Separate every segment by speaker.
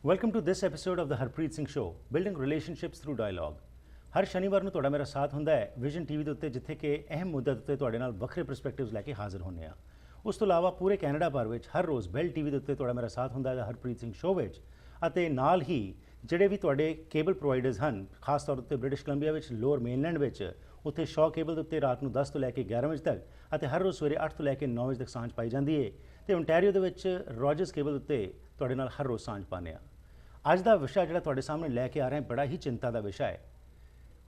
Speaker 1: Welcome to this episode of the Harpreet Singh show, building relationships through dialogue. ਹਰ ਸ਼ਨੀਵਾਰ ਨੂੰ ਤੁਹਾਡਾ ਮੇਰਾ ਸਾਥ ਹੁੰਦਾ ਹੈ ਵਿਜ਼ਨ ਟੀਵੀ ਦੇ ਉੱਤੇ, ਜਿੱਥੇ ਕਿ ਅਹਿਮ ਮੁੱਦਿਆਂ ਉੱਤੇ ਤੁਹਾਡੇ ਨਾਲ ਵੱਖਰੇ ਪਰਸਪੈਕਟਿਵਸ ਲੈ ਕੇ ਹਾਜ਼ਰ ਹੁੰਦੇ ਆ। ਉਸ ਤੋਂ ਇਲਾਵਾ ਪੂਰੇ ਕੈਨੇਡਾ ਭਰ ਵਿੱਚ ਹਰ ਰੋਜ਼ ਬੈਲ ਟੀਵੀ ਦੇ ਉੱਤੇ ਤੁਹਾਡਾ ਮੇਰਾ ਸਾਥ ਹੁੰਦਾ ਹੈ ਹਰਪ੍ਰੀਤ ਸਿੰਘ ਸ਼ੋ ਵਿੱਚ। ਅਤੇ ਨਾਲ ਹੀ ਜਿਹੜੇ ਵੀ ਤੁਹਾਡੇ ਕੇਬਲ ਪ੍ਰੋਵਾਈਡਰਸ ਹਨ, ਖਾਸ ਤੌਰ ਉੱਤੇ ਬ੍ਰਿਟਿਸ਼ ਕੋਲੰਬੀਆ ਵਿੱਚ, ਲੋਅਰ ਮੇਨਲੈਂਡ ਵਿੱਚ, ਉੱਥੇ ਸ਼ੌ ਕੇਬਲ ਦੇ ਉੱਤੇ ਰਾਤ ਨੂੰ 10 ਤੋਂ ਲੈ ਕੇ 11 ਵਜੇ ਤੱਕ ਅਤੇ ਹਰ ਰੋਜ਼ ਸਵੇਰੇ 8 ਤੋਂ ਲੈ ਕੇ 9 ਵਜੇ ਤੱਕ ਸਾਂਝ ਪਾਈ ਜਾਂਦੀ ਹੈ। ਅਤੇ ਓਨਟਾਰੀਓ ਦੇ ਵਿੱਚ ਰੋਜਰਸ ਕੇਬਲ ਉੱਤੇ ਤੁਹਾਡੇ ਨਾਲ ਹਰ ਰੋਜ਼ ਸਾਂਝ ਪਾਉਂਦੇ ਆ। ਅੱਜ ਦਾ ਵਿਸ਼ਾ ਜਿਹੜਾ ਤੁਹਾਡੇ ਸਾਹਮਣੇ ਲੈ ਕੇ ਆ ਰਹੇ ਬੜਾ ਹੀ ਚਿੰਤਾ ਦਾ ਵਿਸ਼ਾ ਹੈ।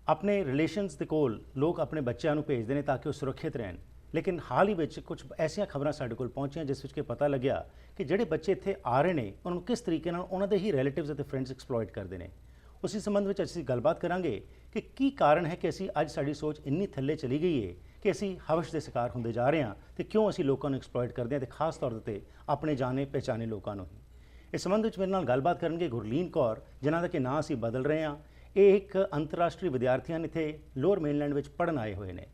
Speaker 1: ਆਪਣੇ ਰਿਲੇਸ਼ਨਸ ਦੇ ਕੋਲ ਲੋਕ ਆਪਣੇ ਬੱਚਿਆਂ ਨੂੰ ਭੇਜਦੇ ਨੇ ਤਾਂ ਕਿ ਉਹ ਸੁਰੱਖਿਅਤ ਰਹਿਣ, ਲੇਕਿਨ ਹਾਲ ਹੀ ਵਿੱਚ ਕੁਝ ਐਸੀਆਂ ਖਬਰਾਂ ਸਾਡੇ ਕੋਲ ਪਹੁੰਚੀਆਂ ਜਿਸ ਵਿੱਚ ਕਿ ਪਤਾ ਲੱਗਿਆ ਕਿ ਜਿਹੜੇ ਬੱਚੇ ਇੱਥੇ ਆ ਰਹੇ ਨੇ ਉਹਨਾਂ ਨੂੰ ਕਿਸ ਤਰੀਕੇ ਨਾਲ ਉਹਨਾਂ ਦੇ ਹੀ ਰਿਲੇਟਿਵਸ ਅਤੇ ਫਰੈਂਡਸ ਐਕਸਪਲੋਇਟ ਕਰਦੇ ਨੇ। ਉਸੇ ਸੰਬੰਧ ਵਿੱਚ ਅਸੀਂ ਗੱਲਬਾਤ ਕਰਾਂਗੇ ਕਿ ਕੀ ਕਾਰਨ ਹੈ ਕਿ ਅਸੀਂ ਅੱਜ ਸਾਡੀ ਸੋਚ ਇੰਨੀ ਥੱਲੇ ਚਲੀ ਗਈ ਹੈ ਕਿ ਅਸੀਂ ਹਵਸ਼ ਦੇ ਸ਼ਿਕਾਰ ਹੁੰਦੇ ਜਾ ਰਹੇ ਹਾਂ ਅਤੇ ਕਿਉਂ ਅਸੀਂ ਲੋਕਾਂ ਨੂੰ ਐਕਸਪਲੋਇਟ ਕਰਦੇ ਹਾਂ, ਅਤੇ ਖਾਸ ਤੌਰ 'ਤੇ ਆਪਣੇ ਜਾਣੇ ਪਹਿਚਾਣੇ ਲੋਕਾਂ ਨੂੰ ਹੀ। ਇਸ ਸੰਬੰਧ ਵਿੱਚ ਮੇਰੇ ਨਾਲ ਗੱਲਬਾਤ ਕਰਨਗੇ ਗੁਰਲੀਨ ਕੌਰ, ਜਿਨ੍ਹਾਂ ਦਾ ਕਿ ਨਾਂ ਅਸੀਂ ਬਦਲ ਰਹੇ ਹਾਂ। ਇਹ ਇੱਕ ਅੰਤਰਰਾਸ਼ਟਰੀ ਵਿਦਿਆਰਥੀ ਹਨ, ਇੱਥੇ ਲੋਅਰ ਮੇਨਲੈਂਡ ਵਿੱਚ ਪੜ੍ਹਨ ਆਏ ਹੋਏ ਨੇ।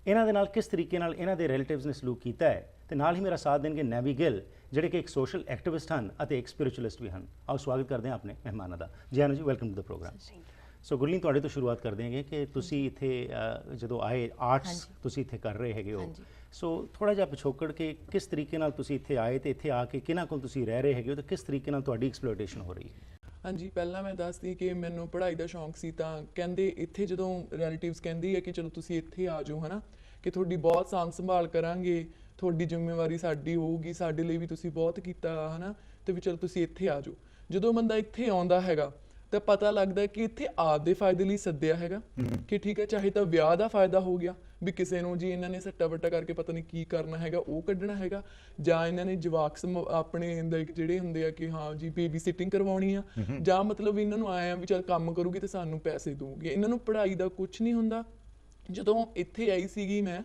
Speaker 1: ਇਹਨਾਂ ਦੇ ਨਾਲ ਕਿਸ ਤਰੀਕੇ ਨਾਲ ਇਹਨਾਂ ਦੇ ਰਿਲੇਟਿਵਸ ਨੇ ਸਲੂਕ ਕੀਤਾ ਹੈ, ਅਤੇ ਨਾਲ ਹੀ ਮੇਰਾ ਸਾਥ ਦੇਣਗੇ ਨੈਵੀ ਗਿੱਲ, ਜਿਹੜੇ ਕਿ ਇੱਕ ਸੋਸ਼ਲ ਐਕਟਿਵਿਸਟ ਹਨ ਅਤੇ ਇੱਕ ਸਪਿਰਿਚੁਅਲਿਸਟ ਵੀ ਹਨ। ਆਓ ਸਵਾਗਤ ਕਰਦੇ ਹਾਂ ਆਪਣੇ ਮਹਿਮਾਨਾਂ ਦਾ। ਜੀ ਆਨੂ ਜੀ, ਵੈਲਕਮ ਟੂ ਦ ਪ੍ਰੋਗਰਾਮ। ਸੋ ਗੁਰਲੀਨ, ਤੁਹਾਡੇ ਤੋਂ ਸ਼ੁਰੂਆਤ ਕਰਦੇ ਹੈਗੇ ਕਿ ਤੁਸੀਂ ਇੱਥੇ ਜਦੋਂ ਆਏ, ਆਰਟਸ ਤੁਸੀਂ ਇੱਥੇ ਕਰ ਰਹੇ ਹੈਗੇ ਹੋ, ਸੋ ਥੋੜ੍ਹਾ ਜਿਹਾ ਪਿਛੋਕੜ ਕੇ ਕਿਸ ਤਰੀਕੇ ਨਾਲ ਤੁਸੀਂ ਇੱਥੇ ਆਏ ਅਤੇ ਇੱਥੇ ਆ ਕੇ ਕਿਹਨਾਂ ਕੋਲ ਤੁਸੀਂ ਰਹਿ ਰਹੇ ਹੈਗੇ ਹੋ, ਅਤੇ ਕਿਸ ਤਰੀਕੇ ਨਾਲ ਤੁਹਾਡੀ ਐਕਸਪਲੋਇਟੇਸ਼ਨ ਹੋ ਰਹੀ ਹੈ?
Speaker 2: ਹਾਂਜੀ, ਪਹਿਲਾਂ ਮੈਂ ਦੱਸਦੀ ਕਿ ਮੈਨੂੰ ਪੜ੍ਹਾਈ ਦਾ ਸ਼ੌਂਕ ਸੀ, ਤਾਂ ਕਹਿੰਦੇ ਇੱਥੇ ਜਦੋਂ ਰਿਲੇਟਿਵਸ ਕਹਿੰਦੀ ਹੈ ਕਿ ਚਲੋ ਤੁਸੀਂ ਇੱਥੇ ਆ ਜਾਓ, ਹੈ ਨਾ, ਕਿ ਤੁਹਾਡੀ ਬਹੁਤ ਸਾਂਭ ਸੰਭਾਲ ਕਰਾਂਗੇ, ਤੁਹਾਡੀ ਜ਼ਿੰਮੇਵਾਰੀ ਸਾਡੀ ਹੋਊਗੀ, ਸਾਡੇ ਲਈ ਵੀ ਤੁਸੀਂ ਬਹੁਤ ਕੀਤਾ, ਹੈ ਨਾ, ਅਤੇ ਵੀ ਚਲੋ ਤੁਸੀਂ ਇੱਥੇ ਆ ਜਾਓ। ਜਦੋਂ ਬੰਦਾ ਇੱਥੇ ਆਉਂਦਾ ਹੈਗਾ ਤਾਂ ਪਤਾ ਲੱਗਦਾ ਕਿ ਇੱਥੇ ਆਪਦੇ ਫਾਇਦੇ ਲਈ ਸੱਦਿਆ ਹੈਗਾ, ਕਿ ਠੀਕ ਹੈ, ਚਾਹੇ ਤਾਂ ਵਿਆਹ ਦਾ ਫਾਇਦਾ ਹੋ ਗਿਆ ਵੀ ਕਿਸੇ ਨੂੰ ਜੀ ਇਹਨਾਂ ਨੇ ਸੱਟਾ ਵੱਟਾ ਕਰਕੇ ਪਤਾ ਨਹੀਂ ਕੀ ਕਰਨਾ ਹੈਗਾ, ਉਹ ਕੱਢਣਾ ਹੈਗਾ, ਜਾਂ ਇਹਨਾਂ ਨੇ ਜਵਾਕ ਆਪਣੇ ਜਿਹੜੇ ਹੁੰਦੇ ਆ ਕਿ ਹਾਂ ਜੀ ਬੇਬੀ ਸਿਟਿੰਗ ਕਰਵਾਉਣੀ ਆ, ਜਾਂ ਮਤਲਬ ਇਹਨਾਂ ਨੂੰ ਆਏ ਆ ਵੀ ਚੱਲ ਕੰਮ ਕਰੂਗੀ ਤੇ ਸਾਨੂੰ ਪੈਸੇ ਦਊਗੀ। ਇਹਨਾਂ ਨੂੰ ਪੜ੍ਹਾਈ ਦਾ ਕੁਛ ਨਹੀਂ ਹੁੰਦਾ। ਜਦੋਂ ਇੱਥੇ ਆਈ ਸੀਗੀ ਮੈਂ,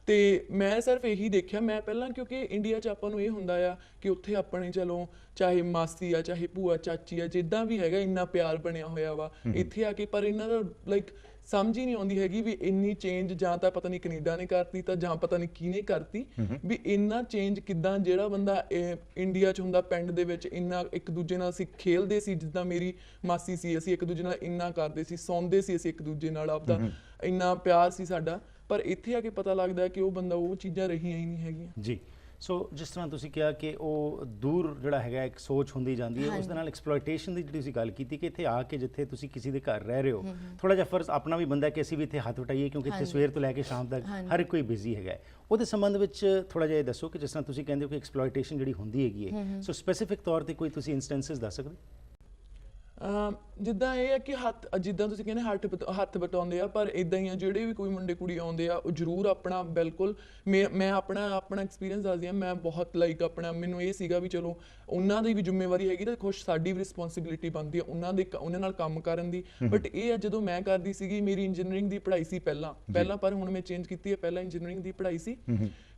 Speaker 2: ਅਤੇ ਮੈਂ ਸਿਰਫ ਇਹੀ ਦੇਖਿਆ, ਮੈਂ ਪਹਿਲਾਂ ਕਿਉਂਕਿ ਇੰਡੀਆ 'ਚ ਆਪਾਂ ਨੂੰ ਇਹ ਹੁੰਦਾ ਆ ਕਿ ਉੱਥੇ ਆਪਣੇ ਚਲੋ ਚਾਹੇ ਮਾਸੀ ਆ, ਚਾਹੇ ਭੂਆ, ਚਾਚੀ ਆ, ਜਿੱਦਾਂ ਵੀ ਹੈਗਾ ਇੰਨਾ ਪਿਆਰ ਬਣਿਆ ਹੋਇਆ ਵਾ ਇੱਥੇ ਆ ਕੇ, ਪਰ ਇਹਨਾਂ ਦਾ ਲਾਈਕ ਸਮਝ ਹੀ ਨਹੀਂ ਆਉਂਦੀ ਹੈਗੀ ਵੀ ਇੰਨੀ ਚੇਂਜ ਜਾਂ ਤਾਂ ਪਤਾ ਨਹੀਂ ਕੈਨੇਡਾ ਨੇ ਕਰਤੀ ਤਾਂ ਜਾਂ ਪਤਾ ਨਹੀਂ ਕਿਹਨੇ ਕਰਤੀ, ਵੀ ਇੰਨਾ ਚੇਂਜ ਕਿੱਦਾਂ। ਜਿਹੜਾ ਬੰਦਾ ਇੰਡੀਆ 'ਚ ਹੁੰਦਾ ਪਿੰਡ ਦੇ ਵਿੱਚ ਇੰਨਾ ਇੱਕ ਦੂਜੇ ਨਾਲ ਅਸੀਂ ਖੇਲਦੇ ਸੀ, ਜਿੱਦਾਂ ਮੇਰੀ ਮਾਸੀ ਸੀ, ਅਸੀਂ ਇੱਕ ਦੂਜੇ ਨਾਲ ਇੰਨਾ ਕਰਦੇ ਸੀ, ਸੌਂਦੇ ਸੀ ਅਸੀਂ ਇੱਕ ਦੂਜੇ ਨਾਲ, ਆਪਦਾ ਇੰਨਾ ਪਿਆਰ ਸੀ ਸਾਡਾ, ਪਰ ਇੱਥੇ ਆ ਕੇ ਪਤਾ ਲੱਗਦਾ ਕਿ ਉਹ ਬੰਦਾ ਉਹ ਚੀਜ਼ਾਂ ਰਹੀਆਂ ਹੀ ਨਹੀਂ ਹੈਗੀਆਂ ਜੀ।
Speaker 1: ਸੋ ਜਿਸ ਤਰ੍ਹਾਂ ਤੁਸੀਂ ਕਿਹਾ ਕਿ ਉਹ ਦੂਰ ਜਿਹੜਾ ਹੈਗਾ ਇੱਕ ਸੋਚ ਹੁੰਦੀ ਜਾਂਦੀ ਹੈ, ਉਸ ਦੇ ਨਾਲ ਐਕਸਪਲੋਇਟੇਸ਼ਨ ਦੀ ਜਿਹੜੀ ਤੁਸੀਂ ਗੱਲ ਕੀਤੀ ਕਿ ਇੱਥੇ ਆ ਕੇ ਜਿੱਥੇ ਤੁਸੀਂ ਕਿਸੇ ਦੇ ਘਰ ਰਹਿ ਰਹੇ ਹੋ, ਥੋੜ੍ਹਾ ਜਿਹਾ ਫਰਜ਼ ਆਪਣਾ ਵੀ ਬੰਦਾ ਕਿ ਅਸੀਂ ਵੀ ਇੱਥੇ ਹੱਥ ਵਟਾਈਏ, ਕਿਉਂਕਿ ਇੱਥੇ ਸਵੇਰ ਤੋਂ ਲੈ ਕੇ ਸ਼ਾਮ ਤੱਕ ਹਰ ਕੋਈ ਬਿਜ਼ੀ ਹੈਗਾ। ਉਹਦੇ ਸੰਬੰਧ ਵਿੱਚ ਥੋੜ੍ਹਾ ਜਿਹਾ ਇਹ ਦੱਸੋ ਕਿ ਜਿਸ ਤਰ੍ਹਾਂ ਤੁਸੀਂ ਕਹਿੰਦੇ ਹੋ ਕਿ ਐਕਸਪਲੋਇਟੇਸ਼ਨ ਜਿਹੜੀ ਹੁੰਦੀ ਹੈਗੀ ਹੈ, ਸੋ ਸਪੈਸੀਫਿਕ ਤੌਰ 'ਤੇ ਕੋਈ ਤੁਸੀਂ ਇੰਸਟੈਂਸਿਸ ਦੱਸ ਸਕਦੇ?
Speaker 2: ਜਿੱਦਾਂ ਇਹ ਹੈ ਕਿ ਜਿੱਦਾਂ ਤੁਸੀਂ ਕਹਿੰਦੇ ਹੱਥ ਵਟਾਉਂਦੇ ਆ, ਪਰ ਇੱਦਾਂ ਹੀ ਆ ਜਿਹੜੇ ਵੀ ਕੋਈ ਮੁੰਡੇ ਕੁੜੀ ਆਉਂਦੇ ਆ ਉਹ ਜ਼ਰੂਰ ਆਪਣਾ ਬਿਲਕੁਲ ਮੈਂ ਆਪਣਾ ਐਕਸਪੀਰੀਅੰਸ ਦੱਸਦੀ ਹਾਂ। ਮੈਂ ਬਹੁਤ ਲਾਈਕ ਆਪਣਾ ਮੈਨੂੰ ਇਹ ਸੀਗਾ ਵੀ ਚਲੋ ਉਹਨਾਂ ਦੀ ਵੀ ਜ਼ਿੰਮੇਵਾਰੀ ਹੈਗੀ ਤਾਂ ਕੁਛ ਸਾਡੀ ਵੀ ਰਿਸਪੌਂਸਿਬਿਲਿਟੀ ਬਣਦੀ ਆ ਉਹਨਾਂ ਨਾਲ ਕੰਮ ਕਰਨ ਦੀ। ਬਟ ਇਹ ਆ ਜਦੋਂ ਮੈਂ ਕਰਦੀ ਸੀਗੀ, ਮੇਰੀ ਇੰਜੀਨੀਅਰਿੰਗ ਦੀ ਪੜ੍ਹਾਈ ਸੀ ਪਹਿਲਾਂ, ਪਰ ਹੁਣ ਮੈਂ ਚੇਂਜ ਕੀਤੀ ਹੈ, ਪਹਿਲਾਂ ਇੰਜੀਨੀਅਰਿੰਗ ਦੀ ਪੜ੍ਹਾਈ ਸੀ,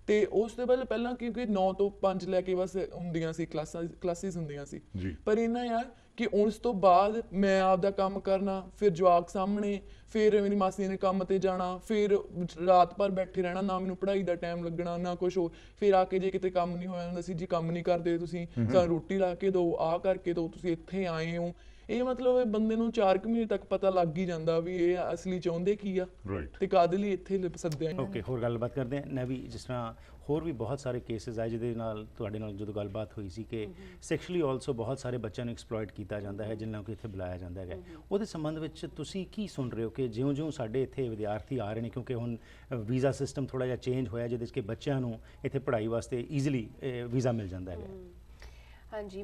Speaker 2: ਅਤੇ ਉਸ ਤੋਂ ਬਾਅਦ ਪਹਿਲਾਂ ਕਿਉਂਕਿ 9 ਤੋਂ 5 ਲੈ ਕੇ ਬਸ ਹੁੰਦੀਆਂ ਸੀ ਕਲਾਸਿਸ ਹੁੰਦੀਆਂ ਸੀ, ਪਰ ਇਹਨਾਂ ਯਾਰ ਕਿ ਉਸ ਤੋਂ ਬਾਅਦ ਮੈਂ ਆਪਦਾ ਕੰਮ ਕਰਨਾ, ਫਿਰ ਜਵਾਕ ਸਾਹਮਣੇ, ਫਿਰ ਮੇਰੀ ਮਾਸੀ ਨੇ ਕੰਮ 'ਤੇ ਜਾਣਾ, ਫਿਰ ਰਾਤ ਭਰ ਬੈਠੇ ਰਹਿਣਾ, ਨਾ ਮੈਨੂੰ ਪੜ੍ਹਾਈ ਦਾ ਟਾਈਮ ਲੱਗਣਾ ਨਾ ਕੁਛ ਹੋਰ। ਫਿਰ ਆ ਕੇ ਜੇ ਕਿਤੇ ਕੰਮ ਨਹੀਂ ਹੋ ਜਾਂਦਾ ਸੀ, ਜੀ ਕੰਮ ਨਹੀਂ ਕਰਦੇ ਤੁਸੀਂ, ਸਾਨੂੰ ਰੋਟੀ ਲਾ ਕੇ ਦਿਓ, ਆਹ ਕਰਕੇ ਦਿਓ, ਤੁਸੀਂ ਇੱਥੇ ਆਏ ਹੋ, ਇਹ ਮਤਲਬ ਬੰਦੇ ਨੂੰ 4 ਮਹੀਨੇ ਤੱਕ ਪਤਾ ਲੱਗ ਹੀ ਜਾਂਦਾ ਵੀ ਇਹ ਅਸਲੀ ਚਾਹੁੰਦੇ ਕੀ ਆ ਤੇ ਕਾਹਦੇ ਲਈ ਇੱਥੇ ਸੱਦਿਆ।
Speaker 1: ਓਕੇ, ਹੋਰ ਗੱਲਬਾਤ ਕਰਦੇ ਹਾਂ। ਨੈਵੀ, ਜਿਸ ਤਰ੍ਹਾਂ ਹੋਰ ਵੀ ਬਹੁਤ ਸਾਰੇ ਕੇਸਿਸ ਆਏ ਜਿਹਦੇ ਨਾਲ ਤੁਹਾਡੇ ਨਾਲ ਜਦੋਂ ਗੱਲਬਾਤ ਹੋਈ ਸੀ ਕਿ ਸੈਕਸ਼ੁਅਲੀ ਆਲਸੋ ਬਹੁਤ ਸਾਰੇ ਬੱਚਿਆਂ ਨੂੰ ਐਕਸਪਲੋਇਟ ਕੀਤਾ ਜਾਂਦਾ ਹੈ, ਜਿਨ੍ਹਾਂ ਨੂੰ ਇੱਥੇ ਬੁਲਾਇਆ ਜਾਂਦਾ ਹੈਗਾ, ਉਹਦੇ ਸੰਬੰਧ ਵਿੱਚ ਤੁਸੀਂ ਕੀ ਸੁਣ ਰਹੇ ਹੋ ਕਿ ਜਿਉਂ-ਜਿਉਂ ਸਾਡੇ ਇੱਥੇ ਵਿਦਿਆਰਥੀ ਆ ਰਹੇ ਨੇ, ਕਿਉਂਕਿ ਹੁਣ ਵੀਜ਼ਾ ਸਿਸਟਮ ਥੋੜ੍ਹਾ ਜਿਹਾ ਚੇਂਜ ਹੋਇਆ ਜਿਹਦੇ 'ਚ ਕਿ ਬੱਚਿਆਂ ਨੂੰ ਇੱਥੇ ਪੜ੍ਹਾਈ ਵਾਸਤੇ ਈਜ਼ੀਲੀ ਵੀਜ਼ਾ ਮਿਲ ਜਾਂਦਾ ਹੈਗਾ?
Speaker 3: ਹਾਂਜੀ,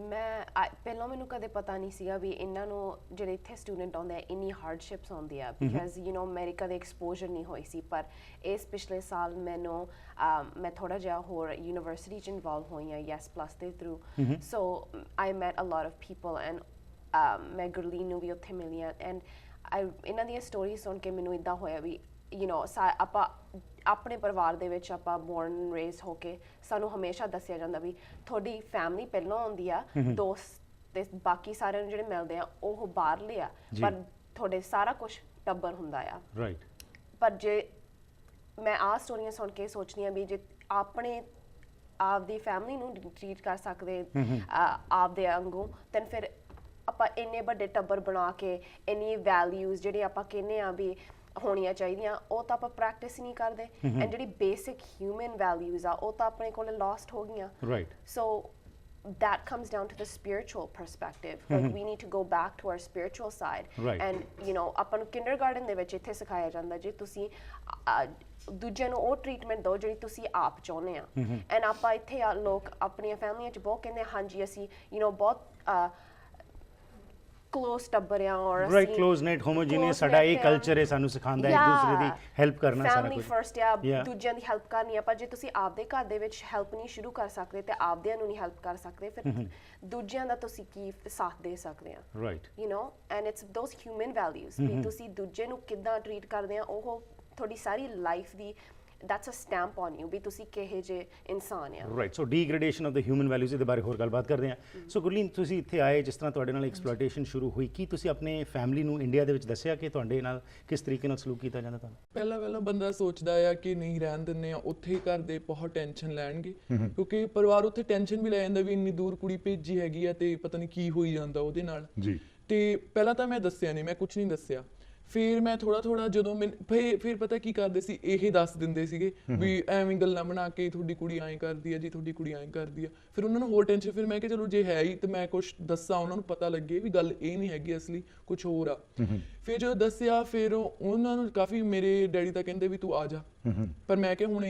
Speaker 3: ਪਹਿਲਾਂ ਮੈਨੂੰ ਕਦੇ ਪਤਾ ਨਹੀਂ ਸੀਗਾ ਵੀ ਇਹਨਾਂ ਨੂੰ ਜਿਹੜੇ ਇੱਥੇ ਸਟੂਡੈਂਟ ਆਉਂਦੇ ਆ ਇੰਨੀ ਹਾਰਡਸ਼ਿਪਸ ਆਉਂਦੀ ਆ, ਬਿਕਾਜ਼ ਯੂ ਨੋ ਮੇਰੀ ਕਦੇ ਐਕਸਪੋਜ਼ਰ ਨਹੀਂ ਹੋਈ ਸੀ। ਪਰ ਇਸ ਪਿਛਲੇ ਸਾਲ ਮੈਂ ਥੋੜ੍ਹਾ ਜਿਹਾ ਹੋਰ ਯੂਨੀਵਰਸਿਟੀ 'ਚ ਇਨਵੋਲਵ ਹੋਈ ਹਾਂ ਯੈਸ ਪਲੱਸ ਦੇ through, so I met a lot of people and ਮੈਂ ਗੁਰਲੀਨ ਨੂੰ ਵੀ ਉੱਥੇ ਮਿਲੀ ਹਾਂ, ਐਂਡ ਇਹਨਾਂ ਦੀਆਂ ਸਟੋਰੀਜ਼ ਸੁਣ ਕੇ ਮੈਨੂੰ ਇੱਦਾਂ ਹੋਇਆ ਵੀ ਯੂ ਨੋ ਆਪਾਂ ਆਪਣੇ ਪਰਿਵਾਰ ਦੇ ਵਿੱਚ ਆਪਾਂ ਬੋਰਨ ਰੇਜ਼ ਹੋ ਕੇ ਸਾਨੂੰ ਹਮੇਸ਼ਾ ਦੱਸਿਆ ਜਾਂਦਾ ਵੀ ਤੁਹਾਡੀ ਫੈਮਿਲੀ ਪਹਿਲਾਂ ਆਉਂਦੀ ਆ, ਦੋਸਤ ਤੇ ਬਾਕੀ ਸਾਰਿਆਂ ਨੂੰ ਜਿਹੜੇ ਮਿਲਦੇ ਆ ਉਹ ਬਾਹਰਲੇ ਆ, ਪਰ ਤੁਹਾਡੇ ਸਾਰਾ ਕੁਝ ਟੱਬਰ ਹੁੰਦਾ ਆ।
Speaker 1: ਰਾਈਟ।
Speaker 3: ਪਰ ਜੇ ਮੈਂ ਆਹ ਸਟੋਰੀਆਂ ਸੁਣ ਕੇ ਸੋਚਦੀ ਹਾਂ ਵੀ ਜੇ ਆਪਣੇ ਆਪਦੀ ਫੈਮਿਲੀ ਨੂੰ ਟ੍ਰੀਟ ਕਰ ਸਕਦੇ ਆਪਦੇ ਵਾਂਗੂ, ਤਾਂ ਫਿਰ ਆਪਾਂ ਇੰਨੇ ਵੱਡੇ ਟੱਬਰ ਬਣਾ ਕੇ ਇੰਨੀ ਵੈਲਿਊਜ਼ ਜਿਹੜੇ ਆਪਾਂ ਕਹਿੰਦੇ ਆ ਵੀ ਹੋਣੀਆਂ ਚਾਹੀਦੀਆਂ ਉਹ ਤਾਂ ਆਪਾਂ ਪ੍ਰੈਕਟਿਸ ਹੀ ਨਹੀਂ ਕਰਦੇ, ਐਂਡ ਜਿਹੜੀ ਬੇਸਿਕ ਹਿਊਮਨ ਵੈਲਿਊਜ਼ ਆ ਉਹ ਤਾਂ ਆਪਣੇ ਕੋਲ ਲੋਸਟ ਹੋ ਗਈਆਂ।
Speaker 1: Right.
Speaker 3: So that comes down to the spiritual perspective. Like we need to go back to our spiritual side.
Speaker 1: Right.
Speaker 3: And you know, ਆਪਾਂ ਨੂੰ kindergarten ਦੇ ਵਿੱਚ ਇੱਥੇ ਸਿਖਾਇਆ ਜਾਂਦਾ ਜੇ ਤੁਸੀਂ ਦੂਜਿਆਂ ਨੂੰ ਉਹ ਟ੍ਰੀਟਮੈਂਟ ਦਿਓ ਜਿਹੜੀ ਤੁਸੀਂ ਆਪ ਚਾਹੁੰਦੇ ਆ। ਐਂਡ ਆਪਾਂ ਇੱਥੇ ਲੋਕ ਆਪਣੀਆਂ ਫੈਮਲੀਆਂ 'ਚ ਬਹੁਤ ਕਹਿੰਦੇ ਹਾਂਜੀ ਅਸੀਂ ਬਹੁਤ ਕਲੋਜ਼ ਟੱਬਰ ਆ ਔਰ
Speaker 1: ਰਾਈਟ, ਕਲੋਜ਼ ਨੈਟ ਹੋਮੋਜੀਨੀਅਸ ਸਾਡਾ ਇਹ ਕਲਚਰ ਹੈ, ਸਾਨੂੰ ਸਿਖਾਉਂਦਾ ਇੱਕ ਦੂਸਰੇ ਦੀ ਹੈਲਪ ਕਰਨਾ ਸਾਰਾ
Speaker 3: ਫੈਮਿਲੀ
Speaker 1: ਕੁਝ।
Speaker 3: ਫਰਸਟ ਆ, ਦੂਜਿਆਂ ਦੀ ਹੈਲਪ ਕਰਨੀ ਆ, ਪਰ ਜੇ ਤੁਸੀਂ ਆਪਦੇ ਘਰ ਦੇ ਵਿੱਚ ਹੈਲਪ ਨਹੀਂ ਸ਼ੁਰੂ ਕਰ ਸਕਦੇ ਤੇ ਆਪਦਿਆਂ ਨੂੰ ਨਹੀਂ ਹੈਲਪ ਕਰ ਸਕਦੇ ਫਿਰ ਦੂਜਿਆਂ ਦਾ ਤੁਸੀਂ ਕੀ ਸਾਥ ਦੇ ਸਕਦੇ ਆ।
Speaker 1: Right.
Speaker 3: You know and it's those human values ਵੀ ਤੁਸੀਂ ਦੂਜੇ ਨੂੰ ਕਿੱਦਾਂ ਟਰੀਟ ਕਰਦੇ ਆ ਉਹ ਤੁਹਾਡੀ ਸਾਰੀ ਲਾਈਫ ਦੀ that's a stamp on you ਵੀ ਤੁਸੀਂ ਕਿਹੇ ਜੇ ਇਨਸਾਨ ਆ।
Speaker 1: Right. So degradation of the human values ਦੇ ਬਾਰੇ ਹੋਰ ਗੱਲਬਾਤ ਕਰਦੇ ਹਾਂ। ਸੋ ਗੁਰਲੀਨ, ਤੁਸੀਂ ਇੱਥੇ ਆਏ, ਜਿਸ ਤਰ੍ਹਾਂ ਤੁਹਾਡੇ ਨਾਲ ਐਕਸਪਲੋਇਟੇਸ਼ਨ ਸ਼ੁਰੂ ਹੋਈ, ਕੀ ਤੁਸੀਂ ਆਪਣੇ ਫੈਮਿਲੀ ਨੂੰ ਇੰਡੀਆ ਦੇ ਵਿੱਚ ਦੱਸਿਆ ਕਿ ਤੁਹਾਡੇ ਨਾਲ ਕਿਸ ਤਰੀਕੇ ਨਾਲ ਸਲੂਕ ਕੀਤਾ ਜਾਂਦਾ ਤੁਹਾਨੂੰ?
Speaker 2: ਪਹਿਲਾਂ ਬੰਦਾ ਸੋਚਦਾ ਆ ਕਿ ਨਹੀਂ ਰਹਿਣ ਦਿੰਦੇ ਆ, ਉੱਥੇ ਹੀ ਘਰ ਦੇ ਬਹੁਤ ਟੈਨਸ਼ਨ ਲੈਣਗੇ, ਕਿਉਂਕਿ ਪਰਿਵਾਰ ਉੱਥੇ ਟੈਨਸ਼ਨ ਵੀ ਲੈ ਜਾਂਦਾ ਵੀ ਇੰਨੀ ਦੂਰ ਕੁੜੀ ਭੇਜੀ ਹੈਗੀ ਆ ਤੇ ਪਤਾ ਨਹੀਂ ਕੀ ਹੋਈ ਜਾਂਦਾ ਉਹਦੇ ਨਾਲ ਜੀ। ਤੇ ਪਹਿਲਾਂ ਤਾਂ ਮੈਂ ਦੱਸਿਆ ਨਹੀਂ, ਮੈਂ ਕੁਝ ਨਹੀਂ ਦੱਸਿਆ। ਫਿਰ ਮੈਂ ਥੋੜਾ ਜਦੋਂ ਫਿਰ ਪਤਾ ਕੀ ਕਰਦੇ ਸੀ, ਇਹ ਦੱਸ ਦਿੰਦੇ ਸੀਗੇ ਵੀ ਐਵੇਂ ਗੱਲਾਂ ਬਣਾ ਕੇ ਤੁਹਾਡੀ ਕੁੜੀ ਐਂ ਕਰਦੀ ਆ ਜੀ, ਤੁਹਾਡੀ ਕੁੜੀ ਐਂ ਕਰਦੀ ਆ। ਫਿਰ ਉਹਨਾਂ ਨੂੰ ਹੋਰ ਟੈਨਸ਼ਨ, ਫਿਰ ਮੈਂ ਕਿਹਾ ਚਲੋ ਜੇ ਹੈ ਹੀ ਤੇ ਮੈਂ ਕੁਝ ਦੱਸਾਂ, ਉਹਨਾਂ ਨੂੰ ਪਤਾ ਲੱਗੇ ਵੀ ਗੱਲ ਇਹ ਨਹੀਂ ਹੈਗੀ ਅਸਲੀ ਕੁਝ ਹੋਰ ਆ। ਫਿਰ ਜਦੋਂ ਦੱਸਿਆ ਫਿਰ ਉਹਨਾਂ ਨੂੰ ਕਾਫੀ, ਮੇਰੇ ਡੈਡੀ ਤਾਂ ਕਹਿੰਦੇ ਵੀ ਤੂੰ ਆ ਜਾ, ਪਰ ਮੈਂ ਕਿਹਾ ਹੁਣ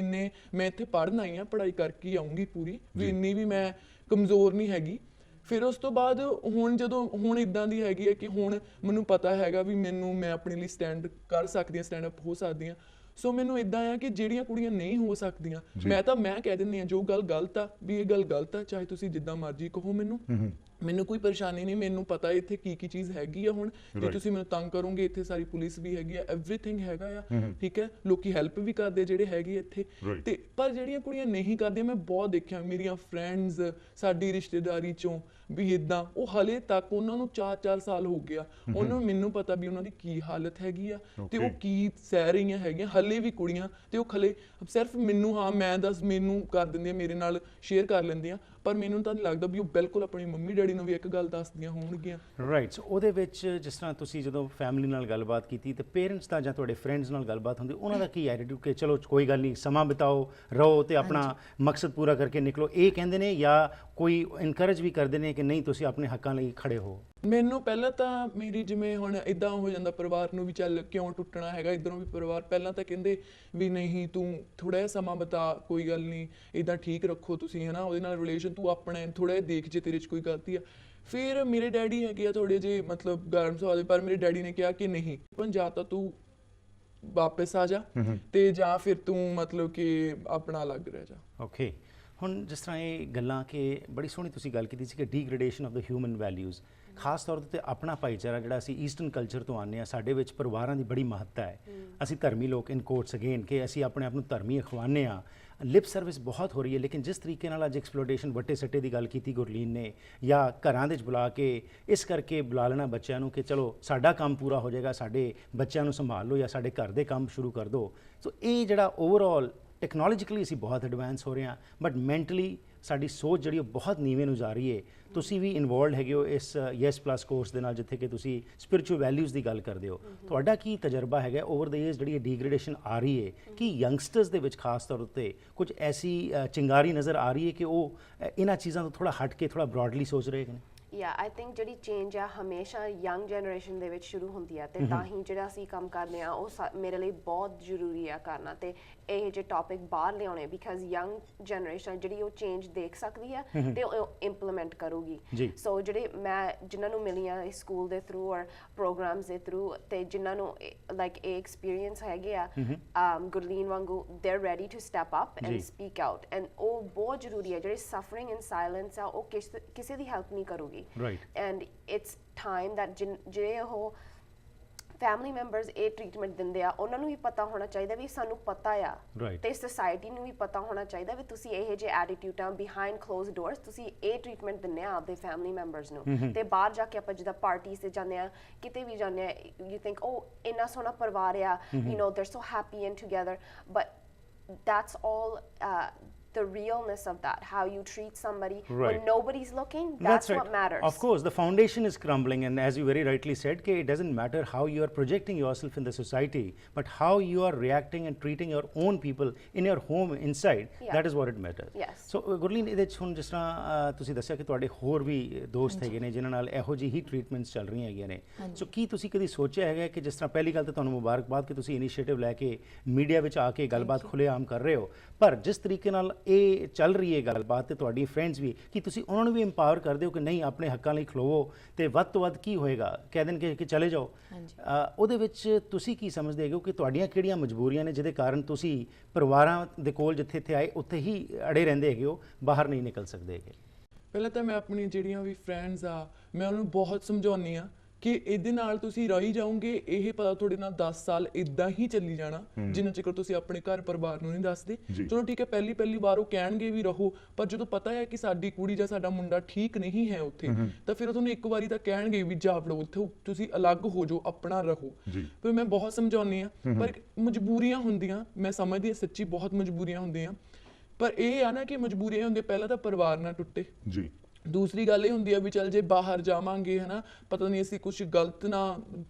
Speaker 2: ਮੈਂ ਇੱਥੇ ਪੜ੍ਹਨ ਆਈ ਆ, ਪੜ੍ਹਾਈ ਕਰਕੇ ਆਉਂਗੀ ਪੂਰੀ, ਵੀ ਇੰਨੀ ਵੀ ਮੈਂ ਕਮਜ਼ੋਰ ਨਹੀਂ ਹੈਗੀ। ਫਿਰ ਉਸ ਤੋਂ ਬਾਅਦ ਹੁਣ ਇਦਾਂ ਦੀ ਹੈਗੀ ਹੈ ਕਿ ਹੁਣ ਮੈਨੂੰ ਪਤਾ ਹੈਗਾ ਵੀ ਮੈਂ ਆਪਣੇ ਲਈ ਸਟੈਂਡ ਕਰ ਸਕਦੀ ਹਾਂ, ਸਟੈਂਡ ਅਪ ਹੋ ਸਕਦੀ ਹਾਂ। ਸੋ ਮੈਨੂੰ ਇਦਾਂ ਆ ਕਿ ਜਿਹੜੀਆਂ ਕੁੜੀਆਂ ਨਹੀਂ ਹੋ ਸਕਦੀਆਂ, ਮੈਂ ਕਹਿ ਦਿੰਦੀ ਹਾਂ ਜੋ ਗੱਲ ਗਲਤ ਆ ਵੀ ਇਹ ਗੱਲ ਗਲਤ ਆ, ਚਾਹੇ ਤੁਸੀਂ ਜਿੱਦਾਂ ਮਰਜ਼ੀ ਕਹੋ, ਮੈਨੂੰ ਕੋਈ ਪਰੇਸ਼ਾਨੀ ਨਹੀਂ। ਮੈਨੂੰ ਪਤਾ ਇੱਥੇ ਕੀ ਚੀਜ਼ ਹੈਗੀ ਆ। ਹੁਣ ਜੇ ਤੁਸੀਂ ਮੈਨੂੰ ਤੰਗ ਕਰੋਗੇ, ਇੱਥੇ ਸਾਰੀ ਪੁਲਿਸ ਵੀ ਹੈਗੀ ਆ, ਐਵਰੀਥਿੰਗ ਹੈਗਾ ਆ, ਠੀਕ ਹੈ। ਲੋਕੀ ਹੈਲਪ ਵੀ ਕਰਦੇ ਜਿਹੜੇ ਹੈਗੇ ਇੱਥੇ। ਤੇ ਪਰ ਜਿਹੜੀਆਂ ਕੁੜੀਆਂ ਨਹੀਂ ਕਰਦੀਆਂ, ਮੈਂ ਬਹੁਤ ਦੇਖਿਆ ਮੇਰੀਆਂ ਫਰੈਂਡਸ, ਸਾਡੀ ਰਿਸ਼ਤੇਦਾਰੀ ਚੋਂ ਵੀ ਇਦਾਂ, ਉਹ ਹਲੇ ਤੱਕ ਉਹਨਾਂ ਨੂੰ 4 ਸਾਲ ਹੋ ਗਿਆ, ਉਹਨਾਂ ਨੂੰ ਮੈਨੂੰ ਪਤਾ ਵੀ ਉਹਨਾਂ ਦੀ ਕੀ ਹਾਲਤ ਹੈਗੀ ਆ ਤੇ ਉਹ ਕੀ ਸਹਿ ਰਹੀਆਂ ਹੈਗੀਆਂ ਹਲੇ ਵੀ ਕੁੜੀਆਂ। ਤੇ ਉਹ ਖਲੇ ਸਿਰਫ ਮੈਨੂੰ ਕਰ ਦਿੰਦੀਆਂ, ਮੇਰੇ ਨਾਲ ਸ਼ੇਅਰ ਕਰ ਲੈਂਦੀਆਂ, ਪਰ ਮੈਨੂੰ ਤਾਂ ਲੱਗਦਾ ਵੀ ਉਹ ਬਿਲਕੁਲ ਆਪਣੀ ਮੰਮੀ ਡੈਡੀ ਨੂੰ ਵੀ ਇੱਕ ਗੱਲ ਦੱਸਦੀਆਂ ਹੋਣਗੀਆਂ।
Speaker 1: ਰਾਈਟ। ਸੋ ਉਹਦੇ ਵਿੱਚ ਜਿਸ ਤਰ੍ਹਾਂ ਤੁਸੀਂ ਜਦੋਂ ਫੈਮਿਲੀ ਨਾਲ ਗੱਲਬਾਤ ਕੀਤੀ ਤੇ ਪੇਰੈਂਟਸ ਦਾ ਜਾਂ ਤੁਹਾਡੇ ਫਰੈਂਡਸ ਨਾਲ ਗੱਲਬਾਤ ਹੁੰਦੀ, ਉਹਨਾਂ ਦਾ ਕੀ ਐਟੀਟਿਊਡ ਕਿ ਚਲੋ ਕੋਈ ਗੱਲ ਨਹੀਂ, ਸਮਾਂ ਬਿਤਾਓ, ਰਹੋ ਤੇ ਆਪਣਾ ਮਕਸਦ ਪੂਰਾ ਕਰਕੇ ਨਿਕਲੋ, ਇਹ ਕਹਿੰਦੇ ਨੇ, ਜਾਂ ਕੋਈ ਇਨਕਰੇਜ ਵੀ ਕਰਦੇ ਨੇ ਕਿ ਨਹੀਂ ਤੁਸੀਂ ਆਪਣੇ ਹੱਕਾਂ ਲਈ ਖੜੇ ਹੋ?
Speaker 2: ਮੈਨੂੰ ਪਹਿਲਾਂ ਤਾਂ ਮੇਰੀ ਜਿਵੇਂ ਹੁਣ ਇਦਾਂ ਹੋ ਜਾਂਦਾ ਪਰਿਵਾਰ ਨੂੰ ਵੀ ਚੱਲ ਕਿਉਂ ਟੁੱਟਣਾ ਹੈਗਾ, ਇੱਧਰੋਂ ਵੀ ਪਰਿਵਾਰ ਪਹਿਲਾਂ ਤਾਂ ਕਹਿੰਦੇ ਵੀ ਨਹੀਂ ਤੂੰ ਥੋੜਾ ਜਿਹਾ ਸਮਾਂ ਬਿਤਾ, ਕੋਈ ਗੱਲ ਨਹੀਂ, ਇਦਾਂ ਠੀਕ ਰੱਖੋ ਤੁਸੀਂ, ਹੈ ਨਾ, ਉਹਦੇ ਨਾਲ ਰਿਲੇਸ਼ਨ ਤੂੰ ਆਪਣੇ ਥੋੜਾ ਜਿਹਾ ਦੇਖ ਜੇ ਤੇਰੇ 'ਚ ਕੋਈ ਗਲਤੀ ਆ। ਫਿਰ ਮੇਰੇ ਡੈਡੀ ਹੈਗੇ ਆ ਥੋੜੇ ਜਿਹੇ ਮਤਲਬ ਗਰਮ ਸੁਭਾਅ ਦੇ, ਪਰ ਮੇਰੇ ਡੈਡੀ ਨੇ ਕਿਹਾ ਕਿ ਨਹੀਂ, ਜਾਂ ਤਾਂ ਤੂੰ ਵਾਪਸ ਆ ਜਾ ਤੇ ਜਾਂ ਫਿਰ ਤੂੰ ਮਤਲਬ ਕਿ ਆਪਣਾ ਅਲੱਗ ਰਹਿ ਜਾ।
Speaker 1: ਓਕੇ। ਹੁਣ ਜਿਸ ਤਰ੍ਹਾਂ ਇਹ ਗੱਲਾਂ ਕਿ ਬੜੀ ਸੋਹਣੀ ਤੁਸੀਂ ਗੱਲ ਕੀਤੀ ਸੀ ਕਿ ਡੀਗ੍ਰੇਡੇਸ਼ਨ ਆਫ ਦ ਹਿਊਮਨ ਵੈਲਿਊਜ਼, ਖਾਸ ਤੌਰ 'ਤੇ ਆਪਣਾ ਭਾਈਚਾਰਾ ਜਿਹੜਾ ਅਸੀਂ ਈਸਟਰਨ ਕਲਚਰ ਤੋਂ ਆਉਂਦੇ ਹਾਂ, ਸਾਡੇ ਵਿੱਚ ਪਰਿਵਾਰਾਂ ਦੀ ਬੜੀ ਮਹੱਤਤਾ ਹੈ। ਅਸੀਂ ਧਰਮੀ ਲੋਕ, ਇਨ ਕੋਟਸ ਅਗੇਨ, ਕਿ ਅਸੀਂ ਆਪਣੇ ਆਪ ਨੂੰ ਧਰਮੀ ਅਖਵਾਉਂਦੇ ਹਾਂ। ਲਿਪ ਸਰਵਿਸ ਬਹੁਤ ਹੋ ਰਹੀ ਹੈ, ਲੇਕਿਨ ਜਿਸ ਤਰੀਕੇ ਨਾਲ ਅੱਜ ਐਕਸਪਲੋਟੇਸ਼ਨ ਵੱਟੇ ਸੱਟੇ ਦੀ ਗੱਲ ਕੀਤੀ ਗੁਰਲੀਨ ਨੇ, ਜਾਂ ਘਰਾਂ ਦੇ ਵਿੱਚ ਬੁਲਾ ਕੇ ਇਸ ਕਰਕੇ ਬੁਲਾ ਲੈਣਾ ਬੱਚਿਆਂ ਨੂੰ ਕਿ ਚਲੋ ਸਾਡਾ ਕੰਮ ਪੂਰਾ ਹੋ ਜਾਏਗਾ, ਸਾਡੇ ਬੱਚਿਆਂ ਨੂੰ ਸੰਭਾਲ ਲਓ ਜਾਂ ਸਾਡੇ ਘਰ ਦੇ ਕੰਮ ਸ਼ੁਰੂ ਕਰ ਦਿਓ। ਸੋ ਇਹ ਜਿਹੜਾ ਓਵਰਆਲ ਟੈਕਨੋਲੋਜੀਕਲੀ ਅਸੀਂ ਬਹੁਤ ਐਡਵਾਂਸ ਹੋ ਰਹੇ ਹਾਂ, ਬਟ ਮੈਂਟਲੀ ਸਾਡੀ ਸੋਚ ਜਿਹੜੀ ਉਹ ਬਹੁਤ ਨੀਵੇਂ ਨੂੰ ਜਾ ਰਹੀ ਹੈ। ਤੁਸੀਂ ਵੀ ਇਨਵੋਲਵਡ ਹੈਗੇ ਹੋ ਇਸ ਯੈਸ ਪਲੱਸ ਕੋਰਸ ਦੇ ਨਾਲ, ਜਿੱਥੇ ਕਿ ਤੁਸੀਂ ਸਪਿਰਿਚੁਅਲ ਵੈਲਿਊਜ਼ ਦੀ ਗੱਲ ਕਰਦੇ ਹੋ। ਤੁਹਾਡਾ ਕੀ ਤਜਰਬਾ ਹੈਗਾ ਓਵਰ ਦ ਈਅਰਸ ਜਿਹੜੀ ਡੀਗ੍ਰੇਡੇਸ਼ਨ ਆ ਰਹੀ ਹੈ, ਕਿ ਯੰਗਸਟਰਸ ਦੇ ਵਿੱਚ ਖਾਸ ਤੌਰ ਉੱਤੇ ਕੁਝ ਐਸੀ ਚਿੰਗਾਰੀ ਨਜ਼ਰ ਆ ਰਹੀ ਹੈ ਕਿ ਉਹ ਇਹਨਾਂ ਚੀਜ਼ਾਂ ਤੋਂ ਥੋੜਾ ਹਟ ਕੇ ਥੋੜਾ ਬ੍ਰੌਡਲੀ ਸੋਚ ਰਹੇ ਨੇ?
Speaker 3: ਆਈ ਥਿੰਕ ਜਿਹੜੀ ਚੇਂਜ ਆ ਹਮੇਸ਼ਾ ਯੰਗ ਜਨਰੇਸ਼ਨ ਦੇ ਵਿੱਚ ਸ਼ੁਰੂ ਹੁੰਦੀ ਆ, ਤੇ ਤਾਂ ਹੀ ਜਿਹੜਾ ਅਸੀਂ ਕੰਮ ਕਰਦੇ ਆ ਉਹ ਮੇਰੇ ਲਈ ਬਹੁਤ ਜ਼ਰੂਰੀ ਆ ਕਰਨਾ, ਤੇ ਇਹ ਜੇ ਟੌਪਿਕ ਬਾਹਰ ਲਿਆਉਣੇ, ਬਿਕਾਜ਼ ਯੰਗ ਜਨਰੇਸ਼ਨ ਜਿਹੜੀ ਉਹ ਚੇਂਜ ਦੇਖ ਸਕਦੀ ਆ ਤੇ ਉਹ ਇੰਪਲੀਮੈਂਟ ਕਰੂਗੀ। ਸੋ ਜਿਹੜੇ ਮੈਂ ਜਿਨ੍ਹਾਂ ਨੂੰ ਮਿਲੀ ਆ ਸਕੂਲ ਦੇ ਥਰੂ ਔਰ ਪ੍ਰੋਗਰਾਮਸ ਦੇ ਥਰੂ, ਤੇ ਜਿਨ੍ਹਾਂ ਨੂੰ ਲਾਈਕ ਇਹ ਐਕਸਪੀਰੀਅੰਸ ਹੈਗੇ ਆ ਗੁਰਲੀਨ ਵਾਂਗੂ, they are ready to step up and speak out, and ਉਹ ਬਹੁਤ ਜ਼ਰੂਰੀ ਆ। ਜਿਹੜੇ ਸਫਰਿੰਗ ਇਨ ਸਾਇਲੈਂਸ ਆ ਉਹ ਕਿਸੇ ਦੀ ਹੈਲਪ ਨਹੀਂ ਕਰੂਗੀ।
Speaker 1: Right.
Speaker 3: And it's time that ਜਿਹੜੇ ਉਹ ਫੈਮਿਲੀ ਮੈਂਬਰਸ ਇਹ ਟ੍ਰੀਟਮੈਂਟ ਦਿੰਦੇ ਆ ਉਹਨਾਂ ਨੂੰ ਵੀ ਪਤਾ ਹੋਣਾ ਚਾਹੀਦਾ ਵੀ ਸਾਨੂੰ ਪਤਾ ਆ
Speaker 1: Right.
Speaker 3: ਤੇ ਸੋਸਾਇਟੀ ਨੂੰ ਵੀ ਪਤਾ ਹੋਣਾ ਚਾਹੀਦਾ ਵੀ ਤੁਸੀਂ ਇਹ ਜਿਹੇ ਐਟੀਟਿਊਡਾਂ ਬਿਹਾਈਂਡ ਕਲੋਜ਼ਡ ਡੋਰਸ ਤੁਸੀਂ ਇਹ ਟ੍ਰੀਟਮੈਂਟ ਦਿੰਦੇ ਆ ਆਪਦੇ ਫੈਮਿਲੀ ਮੈਂਬਰਸ ਨੂੰ ਤੇ ਬਾਹਰ ਜਾ ਕੇ ਆਪਾਂ ਜਿੱਦਾਂ ਪਾਰਟੀਜ਼ ਤੇ ਜਾਂਦੇ ਆ ਕਿਤੇ ਵੀ ਜਾਂਦੇ ਆ ਯੂ ਥਿੰਕ ਓ ਇੰਨਾ ਸੋਹਣਾ ਪਰਿਵਾਰ ਆ ਯੂ ਨੋ ਦੇਰ so happy and together but that's all the realness of that, how you treat somebody
Speaker 1: Right.
Speaker 3: when nobody's looking. That's
Speaker 1: right.
Speaker 3: what matters.
Speaker 1: Of course, the foundation is crumbling, and as you very rightly said, it doesn't matter how you are projecting yourself in the society, but how you are reacting and treating your own people in your home inside.
Speaker 3: Yeah.
Speaker 1: That is what it matters.
Speaker 3: Yes.
Speaker 1: So, Gurleen ਇਹਦੇ 'ਚ ਹੁਣ ਜਿਸ ਤਰ੍ਹਾਂ ਤੁਸੀਂ ਦੱਸਿਆ ਕਿ ਤੁਹਾਡੇ ਹੋਰ ਵੀ ਦੋਸਤ ਹੈਗੇ ਨੇ ਜਿਨ੍ਹਾਂ ਨਾਲ ਇਹੋ ਜਿਹੀ ਹੀ ਟ੍ਰੀਟਮੈਂਟਸ ਚੱਲ ਰਹੀਆਂ ਹੈਗੀਆਂ ਨੇ, ਸੋ ਕੀ ਤੁਸੀਂ ਕਦੀ ਸੋਚਿਆ ਹੈਗਾ ਕਿ ਜਿਸ ਤਰ੍ਹਾਂ ਪਹਿਲੀ ਗੱਲ ਤਾਂ ਤੁਹਾਨੂੰ ਮੁਬਾਰਕਬਾਦ ਕਿ ਤੁਸੀਂ ਇਨੀਸ਼ੀਏਟਿਵ ਲੈ ਕੇ ਮੀਡੀਆ ਵਿੱਚ ਆ ਕੇ ਗੱਲਬਾਤ ਖੁੱਲ੍ਹੇਆਮ ਕਰ ਰਹੇ ਹੋ, ਪਰ ਜਿਸ ਤਰੀਕੇ ਨਾਲ ਇਹ ਚੱਲ ਰਹੀ ਹੈ ਗੱਲਬਾਤ ਤੇ ਤੁਹਾਡੀ ਫਰੈਂਡਸ ਵੀ, ਕਿ ਤੁਸੀਂ ਉਹਨਾਂ ਨੂੰ ਵੀ ਇੰਪਾਵਰ ਕਰਦੇ ਹੋ ਕਿ ਨਹੀਂ ਆਪਣੇ ਹੱਕਾਂ ਲਈ ਖਲੋਵੋ ਤੇ ਵੱਧ ਤੋਂ ਵੱਧ ਕੀ ਹੋਏਗਾ ਕਹਿ ਦੇਣਗੇ ਕਿ ਚਲੇ ਜਾਓ, ਉਹਦੇ ਵਿੱਚ ਤੁਸੀਂ ਕੀ ਸਮਝਦੇ ਹੈਗੇ ਹੋ ਕਿ ਤੁਹਾਡੀਆਂ ਕਿਹੜੀਆਂ ਮਜਬੂਰੀਆਂ ਨੇ ਜਿਹਦੇ ਕਾਰਨ ਤੁਸੀਂ ਪਰਿਵਾਰਾਂ ਦੇ ਕੋਲ ਜਿੱਥੇ ਇੱਥੇ ਆਏ ਉੱਥੇ ਹੀ ਅੜੇ ਰਹਿੰਦੇ ਹੈਗੇ ਹੋ, ਬਾਹਰ ਨਹੀਂ ਨਿਕਲ ਸਕਦੇ ਹੈਗੇ?
Speaker 2: ਪਹਿਲਾਂ ਤਾਂ ਮੈਂ ਆਪਣੀ ਜਿਹੜੀਆਂ ਵੀ ਫਰੈਂਡਸ ਆ ਮੈਂ ਉਹਨੂੰ ਬਹੁਤ ਸਮਝਾਉਂਦੀ ਆ ਕਿ ਇਹਦੇ ਨਾਲ ਤੁਸੀਂ ਰਹੀ ਜਾਓਗੇ, ਇਹ ਪਤਾ ਤੁਹਾਡੇ ਨਾਲ 10 ਸਾਲ ਇਦਾਂ ਹੀ ਚੱਲੀ ਜਾਣਾ ਜਿੰਨਾ ਚਿਰ ਤੁਸੀਂ ਆਪਣੇ ਘਰ ਪਰਿਵਾਰ ਨੂੰ ਨਹੀਂ ਦੱਸਦੇ। ਚਲੋ ਠੀਕ ਹੈ, ਪਹਿਲੀ ਵਾਰ ਉਹ ਕਹਿਣਗੇ ਵੀ ਰਹੋ, ਪਰ ਜਦੋਂ ਪਤਾ ਹੈ ਕਿ ਸਾਡੀ ਕੁੜੀ ਜਾਂ ਸਾਡਾ ਮੁੰਡਾ ਠੀਕ ਨਹੀਂ ਹੈ ਉੱਥੇ, ਤਾਂ ਫਿਰ ਉਹ ਤੁਹਾਨੂੰ ਇੱਕ ਵਾਰੀ ਤਾਂ ਕਹਿਣਗੇ ਵੀ ਜਾ ਵੜੋ ਉੱਥੇ, ਤੁਸੀਂ ਅਲੱਗ ਹੋ ਜਾਓ, ਆਪਣਾ ਰਹੋ। ਫਿਰ ਮੈਂ ਬਹੁਤ ਸਮਝਾਉਂਦੀ ਆ, ਪਰ ਮਜਬੂਰੀਆਂ ਹੁੰਦੀਆਂ, ਮੈਂ ਸਮਝਦੀ ਹਾਂ ਸੱਚੀ ਬਹੁਤ ਮਜਬੂਰੀਆਂ ਹੁੰਦੀਆਂ, ਪਰ ਇਹ ਆ ਨਾ ਕਿ ਮਜਬੂਰੀਆਂ ਹੁੰਦੀਆਂ, ਪਹਿਲਾਂ ਤਾਂ ਪਰਿਵਾਰ ਨਾ ਟੁੱਟੇ ਜੀ, ਦੂਸਰੀ ਗੱਲ ਇਹ ਹੁੰਦੀ ਆ ਵੀ ਚੱਲ ਜੇ ਬਾਹਰ ਜਾਵਾਂਗੇ ਹਨਾ, ਪਤਾ ਨਹੀਂ ਅਸੀਂ ਕੁਝ ਗਲਤ ਨਾ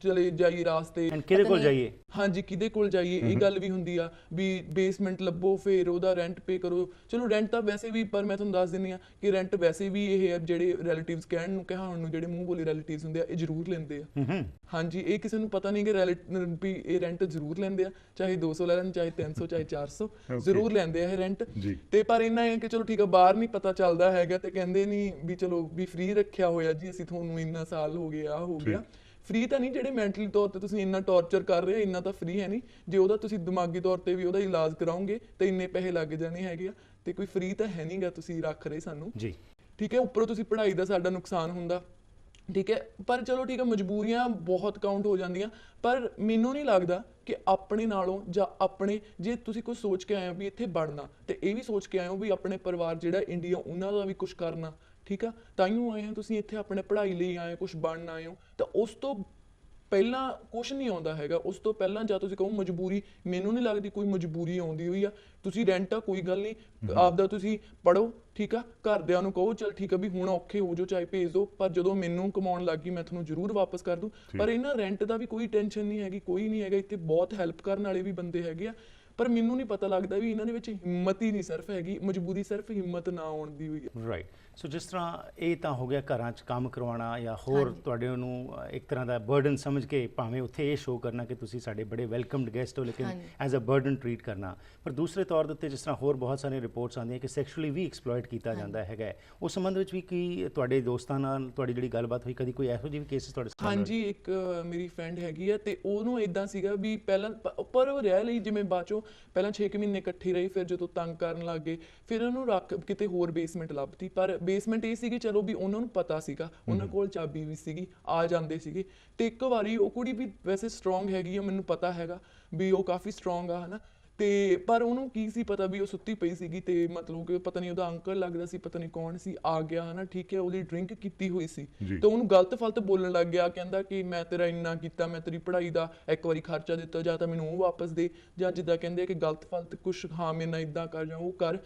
Speaker 2: ਚਲੇ ਜਾਈਏ ਰਾਸਤੇ,
Speaker 1: ਕਿਹਦੇ ਕੋਲ ਜਾਈਏ,
Speaker 2: ਹਾਂਜੀ ਕਿਹਦੇ ਕੋਲ ਜਾਈਏ, ਇਹ ਗੱਲ ਵੀ ਹੁੰਦੀ ਆ ਵੀ ਬੇਸਮੈਂਟ ਲੱਭੋ ਫਿਰ ਉਹਦਾ ਰੈਂਟ ਪੇ ਕਰੋ। ਚਲੋ ਰੈਂਟ ਤਾਂ ਵੈਸੇ ਵੀ, ਪਰ ਮੈਂ ਤੁਹਾਨੂੰ ਦੱਸ ਦਿੰਦੀ ਆ ਕਿ ਰੈਂਟ ਵੈਸੇ ਵੀ ਇਹ ਜਿਹੜੇ ਰਿਲੇਟਿਵਸ ਕਹਿਣ ਨੂੰ ਕਹਾਉਣ ਨੂੰ ਜਿਹੜੇ ਮੂੰਹ ਬੋਲੀ ਰਿਲੇਟਿਵਸ ਹੁੰਦੇ ਆ ਇਹ ਜ਼ਰੂਰ ਲੈਂਦੇ ਆ। ਹਾਂਜੀ, ਇਹ ਕਿਸੇ ਨੂੰ ਪਤਾ ਨਹੀਂ ਕਿ ਵੀ ਇਹ ਰੈਂਟ ਜ਼ਰੂਰ ਲੈਂਦੇ ਆ, ਚਾਹੇ 200 ਲੈ ਲੈਣ, ਚਾਹੇ 300, ਚਾਹੇ 400 ਜ਼ਰੂਰ ਲੈਂਦੇ ਆ ਇਹ ਰੈਂਟ। ਤੇ ਪਰ ਇੰਨਾ ਹੈ ਕਿ ਚਲੋ ਠੀਕ ਆ, ਬਾਹਰ ਨਹੀਂ ਪਤਾ ਚੱਲਦਾ ਹੈਗਾ ਤੇ ਕਹਿੰਦੇ ਨਹੀਂ ਵੀ ਚਲੋ ਵੀ ਫ੍ਰੀ ਰੱਖਿਆ ਹੋਇਆ ਜੀ ਅਸੀਂ ਤੁਹਾਨੂੰ, ਇੰਨਾ ਸਾਲ ਹੋ ਗਿਆ ਹੋ ਗਿਆ। ਫ੍ਰੀ ਤਾਂ ਨਹੀਂ, ਜਿਹੜੇ ਮੈਂਟਲੀ ਤੌਰ ਤੇ ਤੁਸੀਂ ਇੰਨਾ ਟੌਰਚਰ ਕਰ ਰਹੇ ਹੋ ਇੰਨਾ ਤਾਂ ਫ੍ਰੀ ਹੈ ਨਹੀਂ। ਜੇ ਉਹਦਾ ਤੁਸੀਂ ਦਿਮਾਗੀ ਤੌਰ ਤੇ ਵੀ ਉਹਦਾ ਇਲਾਜ ਕਰਾਓਗੇ ਤੇ ਇੰਨੇ ਪੈਸੇ ਲੱਗ ਜਾਣੇ ਹੈਗੇ ਆ, ਤੇ ਕੋਈ ਫ੍ਰੀ ਤਾਂ ਹੈ ਨਹੀਂਗਾ ਤੁਸੀਂ ਰੱਖ ਰਹੇ ਸਾਨੂੰ ਜੀ, ਠੀਕ ਹੈ। ਉੱਪਰੋਂ ਤੁਸੀਂ ਪੜ੍ਹਾਈ ਦਾ ਸਾਡਾ ਨੁਕਸਾਨ ਹੁੰਦਾ, ਠੀਕ ਹੈ। ਪਰ ਚਲੋ ਠੀਕ ਹੈ, ਮਜਬੂਰੀਆਂ ਬਹੁਤ ਕਾਊਂਟ ਹੋ ਜਾਂਦੀਆਂ, ਪਰ ਮੈਨੂੰ ਨਹੀਂ ਲੱਗਦਾ ਕਿ ਆਪਣੇ ਨਾਲੋਂ ਜਾਂ ਆਪਣੇ, ਜੇ ਤੁਸੀਂ ਕੁਝ ਸੋਚ ਕੇ ਆਏ ਹੋ ਵੀ ਇੱਥੇ ਵੜਨਾ, ਤੇ ਇਹ ਵੀ ਸੋਚ ਕੇ ਆਏ ਹੋ ਵੀ ਆਪਣੇ ਪਰਿਵਾਰ ਜਿਹੜਾ ਇੰਡੀਆ ਉਹਨਾਂ ਦਾ ਵੀ ਕੁਝ ਕਰਨਾ, ਠੀਕ ਆ, ਤਾਈਓ ਆਏ ਹੋ ਤੁਸੀਂ ਇੱਥੇ, ਆਪਣੇ ਪੜ੍ਹਾਈ ਲਈ ਆਏ ਹੋ, ਕੁਝ ਬਣਨ ਆਏ ਹੋ, ਤਾਂ ਉਸ ਤੋਂ ਪਹਿਲਾਂ ਕੁਝ ਨਹੀਂ ਆਉਂਦਾ ਹੈਗਾ। ਉਸ ਤੋਂ ਪਹਿਲਾਂ ਜਾਂ ਤੁਸੀਂ ਕਹੋ ਮਜਬੂਰੀ, ਮੈਨੂੰ ਨਹੀਂ ਲੱਗਦੀ ਕੋਈ ਮਜਬੂਰੀ ਆਉਂਦੀ ਹੋਈ ਆ। ਤੁਸੀਂ ਰੈਂਟ ਆ ਕੋਈ ਗੱਲ ਨਹੀਂ, ਆਪਦਾ ਤੁਸੀਂ ਪੜੋ, ਠੀਕ ਆ, ਘਰਦਿਆਂ ਨੂੰ ਕਹੋ ਚਲ ਠੀਕ ਆ ਵੀ ਹੁਣ ਔਖੇ ਹੋ ਜਾਓ ਚਾਹੇ ਭੇਜ ਦਿਓ, ਪਰ ਜਦੋਂ ਮੈਨੂੰ ਕਮਾਉਣ ਲੱਗ ਗਈ ਮੈਂ ਤੁਹਾਨੂੰ ਜ਼ਰੂਰ ਵਾਪਸ ਕਰ ਦੂੰ। ਪਰ ਇਹਨਾਂ ਰੈਂਟ ਦਾ ਵੀ ਕੋਈ ਟੈਨਸ਼ਨ ਨਹੀਂ ਹੈਗੀ, ਕੋਈ ਨਹੀਂ ਹੈਗਾ, ਇੱਥੇ ਬਹੁਤ ਹੈਲਪ ਕਰਨ ਵਾਲੇ ਵੀ ਬੰਦੇ ਹੈਗੇ ਆ, ਪਰ ਮੈਨੂੰ ਨਹੀਂ ਪਤਾ ਲੱਗਦਾ ਵੀ ਇਹਨਾਂ ਦੇ ਵਿੱਚ ਹਿੰਮਤ ਹੀ ਨਹੀਂ ਸਿਰਫ ਹੈਗੀ, ਮਜਬੂਰੀ ਸਿਰਫ ਹਿੰਮਤ ਨਾ ਆਉਣ ਦੀ ਹੋਈ ਹੈ।
Speaker 1: ਰਾਈਟ। ਸੋ ਜਿਸ ਤਰ੍ਹਾਂ ਇਹ ਤਾਂ ਹੋ ਗਿਆ ਘਰਾਂ 'ਚ ਕੰਮ ਕਰਵਾਉਣਾ ਜਾਂ ਹੋਰ ਤੁਹਾਡੇ ਨੂੰ ਇੱਕ ਤਰ੍ਹਾਂ ਦਾ ਬਰਡਨ ਸਮਝ ਕੇ ਭਾਵੇਂ ਉੱਥੇ ਇਹ ਸ਼ੋਅ ਕਰਨਾ ਕਿ ਤੁਸੀਂ ਸਾਡੇ ਬੜੇ ਵੈਲਕਮਡ ਗੈਸਟ ਹੋ, ਲੇਕਿਨ ਐਜ਼ ਅ ਬਰਡਨ ਟਰੀਟ ਕਰਨਾ। ਪਰ ਦੂਸਰੇ ਤੌਰ ਦੇ ਉੱਤੇ ਜਿਸ ਤਰ੍ਹਾਂ ਹੋਰ ਬਹੁਤ ਸਾਰੀਆਂ ਰਿਪੋਰਟਸ ਆਉਂਦੀਆਂ ਕਿ ਸੈਕਸ਼ੂਅਲੀ ਵੀ ਐਕਸਪਲੋਇਟ ਕੀਤਾ ਜਾਂਦਾ ਹੈਗਾ, ਉਸ ਸੰਬੰਧ ਵਿੱਚ ਵੀ ਕੀ ਤੁਹਾਡੇ ਦੋਸਤਾਂ ਨਾਲ ਤੁਹਾਡੀ ਜਿਹੜੀ ਗੱਲਬਾਤ ਹੋਈ, ਕਦੀ ਕੋਈ ਇਹੋ ਜਿਹੀ ਵੀ ਕੇਸਿਸ ਤੁਹਾਡੇ ਸਾਹਮਣੇ?
Speaker 2: ਹਾਂਜੀ, ਇੱਕ ਮੇਰੀ ਫਰੈਂਡ ਹੈਗੀ ਆ, ਤੇ ਉਹਨੂੰ ਇਦਾਂ ਸੀਗਾ ਵੀ ਪਹਿਲਾਂ ਪਰ ਉਹ ਰਹਿ ਲਈ, ਜਿਵੇਂ ਬਾਅਦ ਚੋਂ ਪਹਿਲਾਂ 6 ਮਹੀਨੇ ਇਕੱਠੀ ਰਹੀ, ਫਿਰ ਜਦੋਂ ਤੰਗ ਕਰਨ ਲੱਗ ਗਏ ਫਿਰ ਉਹਨੂੰ ਰੱਖ ਕਿਤੇ ਹੋਰ ਬੇਸਮੈਂਟ ਲੱਭਤੀ। ਪਰ ਬੇਸਮੈਂਟ ਇਹ ਸੀਗੀ ਚਲੋ ਵੀ ਉਹਨਾਂ ਨੂੰ ਪਤਾ ਸੀਗਾ, ਉਹਨਾਂ ਕੋਲ ਚਾਬੀ ਵੀ ਸੀਗੀ, ਆ ਜਾਂਦੇ ਸੀਗੇ। ਤੇ ਇੱਕ ਵਾਰੀ ਉਹ ਕੁੜੀ ਵੀ ਵੈਸੇ ਸਟਰੋਂਗ ਹੈਗੀ ਆ, ਮੈਨੂੰ ਪਤਾ ਹੈਗਾ ਵੀ ਉਹ ਕਾਫੀ ਸਟਰੋਂਗ ਆ ਹਨਾ, ਤੇ ਪਰ ਉਹਨੂੰ ਕੀ ਸੀ ਪਤਾ ਵੀ ਉਹ ਸੁੱਤੀ ਪਈ ਸੀਗੀ, ਤੇ ਮਤਲਬ ਕਿ ਪਤਾ ਨਹੀਂ ਉਹਦਾ ਅੰਕਲ ਲੱਗਦਾ ਸੀ, ਪਤਾ ਨਹੀਂ ਕੌਣ ਸੀ, ਆ ਗਿਆ ਹਨਾ, ਠੀਕ ਹੈ, ਉਹਦੀ ਡਰਿੰਕ ਕੀਤੀ ਹੋਈ ਸੀ, ਤੇ ਉਹਨੂੰ ਗਲਤ ਫਲਤ ਬੋਲਣ ਲੱਗ ਗਿਆ, ਕਹਿੰਦਾ ਕਿ ਮੈਂ ਤੇਰਾ ਇੰਨਾ ਕੀਤਾ, ਮੈਂ ਤੇਰੀ ਪੜ੍ਹਾਈ ਦਾ ਇੱਕ ਵਾਰੀ ਖਰਚਾ ਦਿੱਤਾ, ਜਾਂ ਤਾਂ ਮੈਨੂੰ ਉਹ ਵਾਪਸ ਦੇ, ਜਾਂ ਜਿੱਦਾਂ ਕਹਿੰਦੇ ਕਿ ਗਲਤ ਫਲਤ ਕੁਛ, ਹਾਂ ਮੇਰੇ ਨਾਲ ਇੱਦਾਂ ਕਰ ਜਾਂ ਉਹ ਕਰ।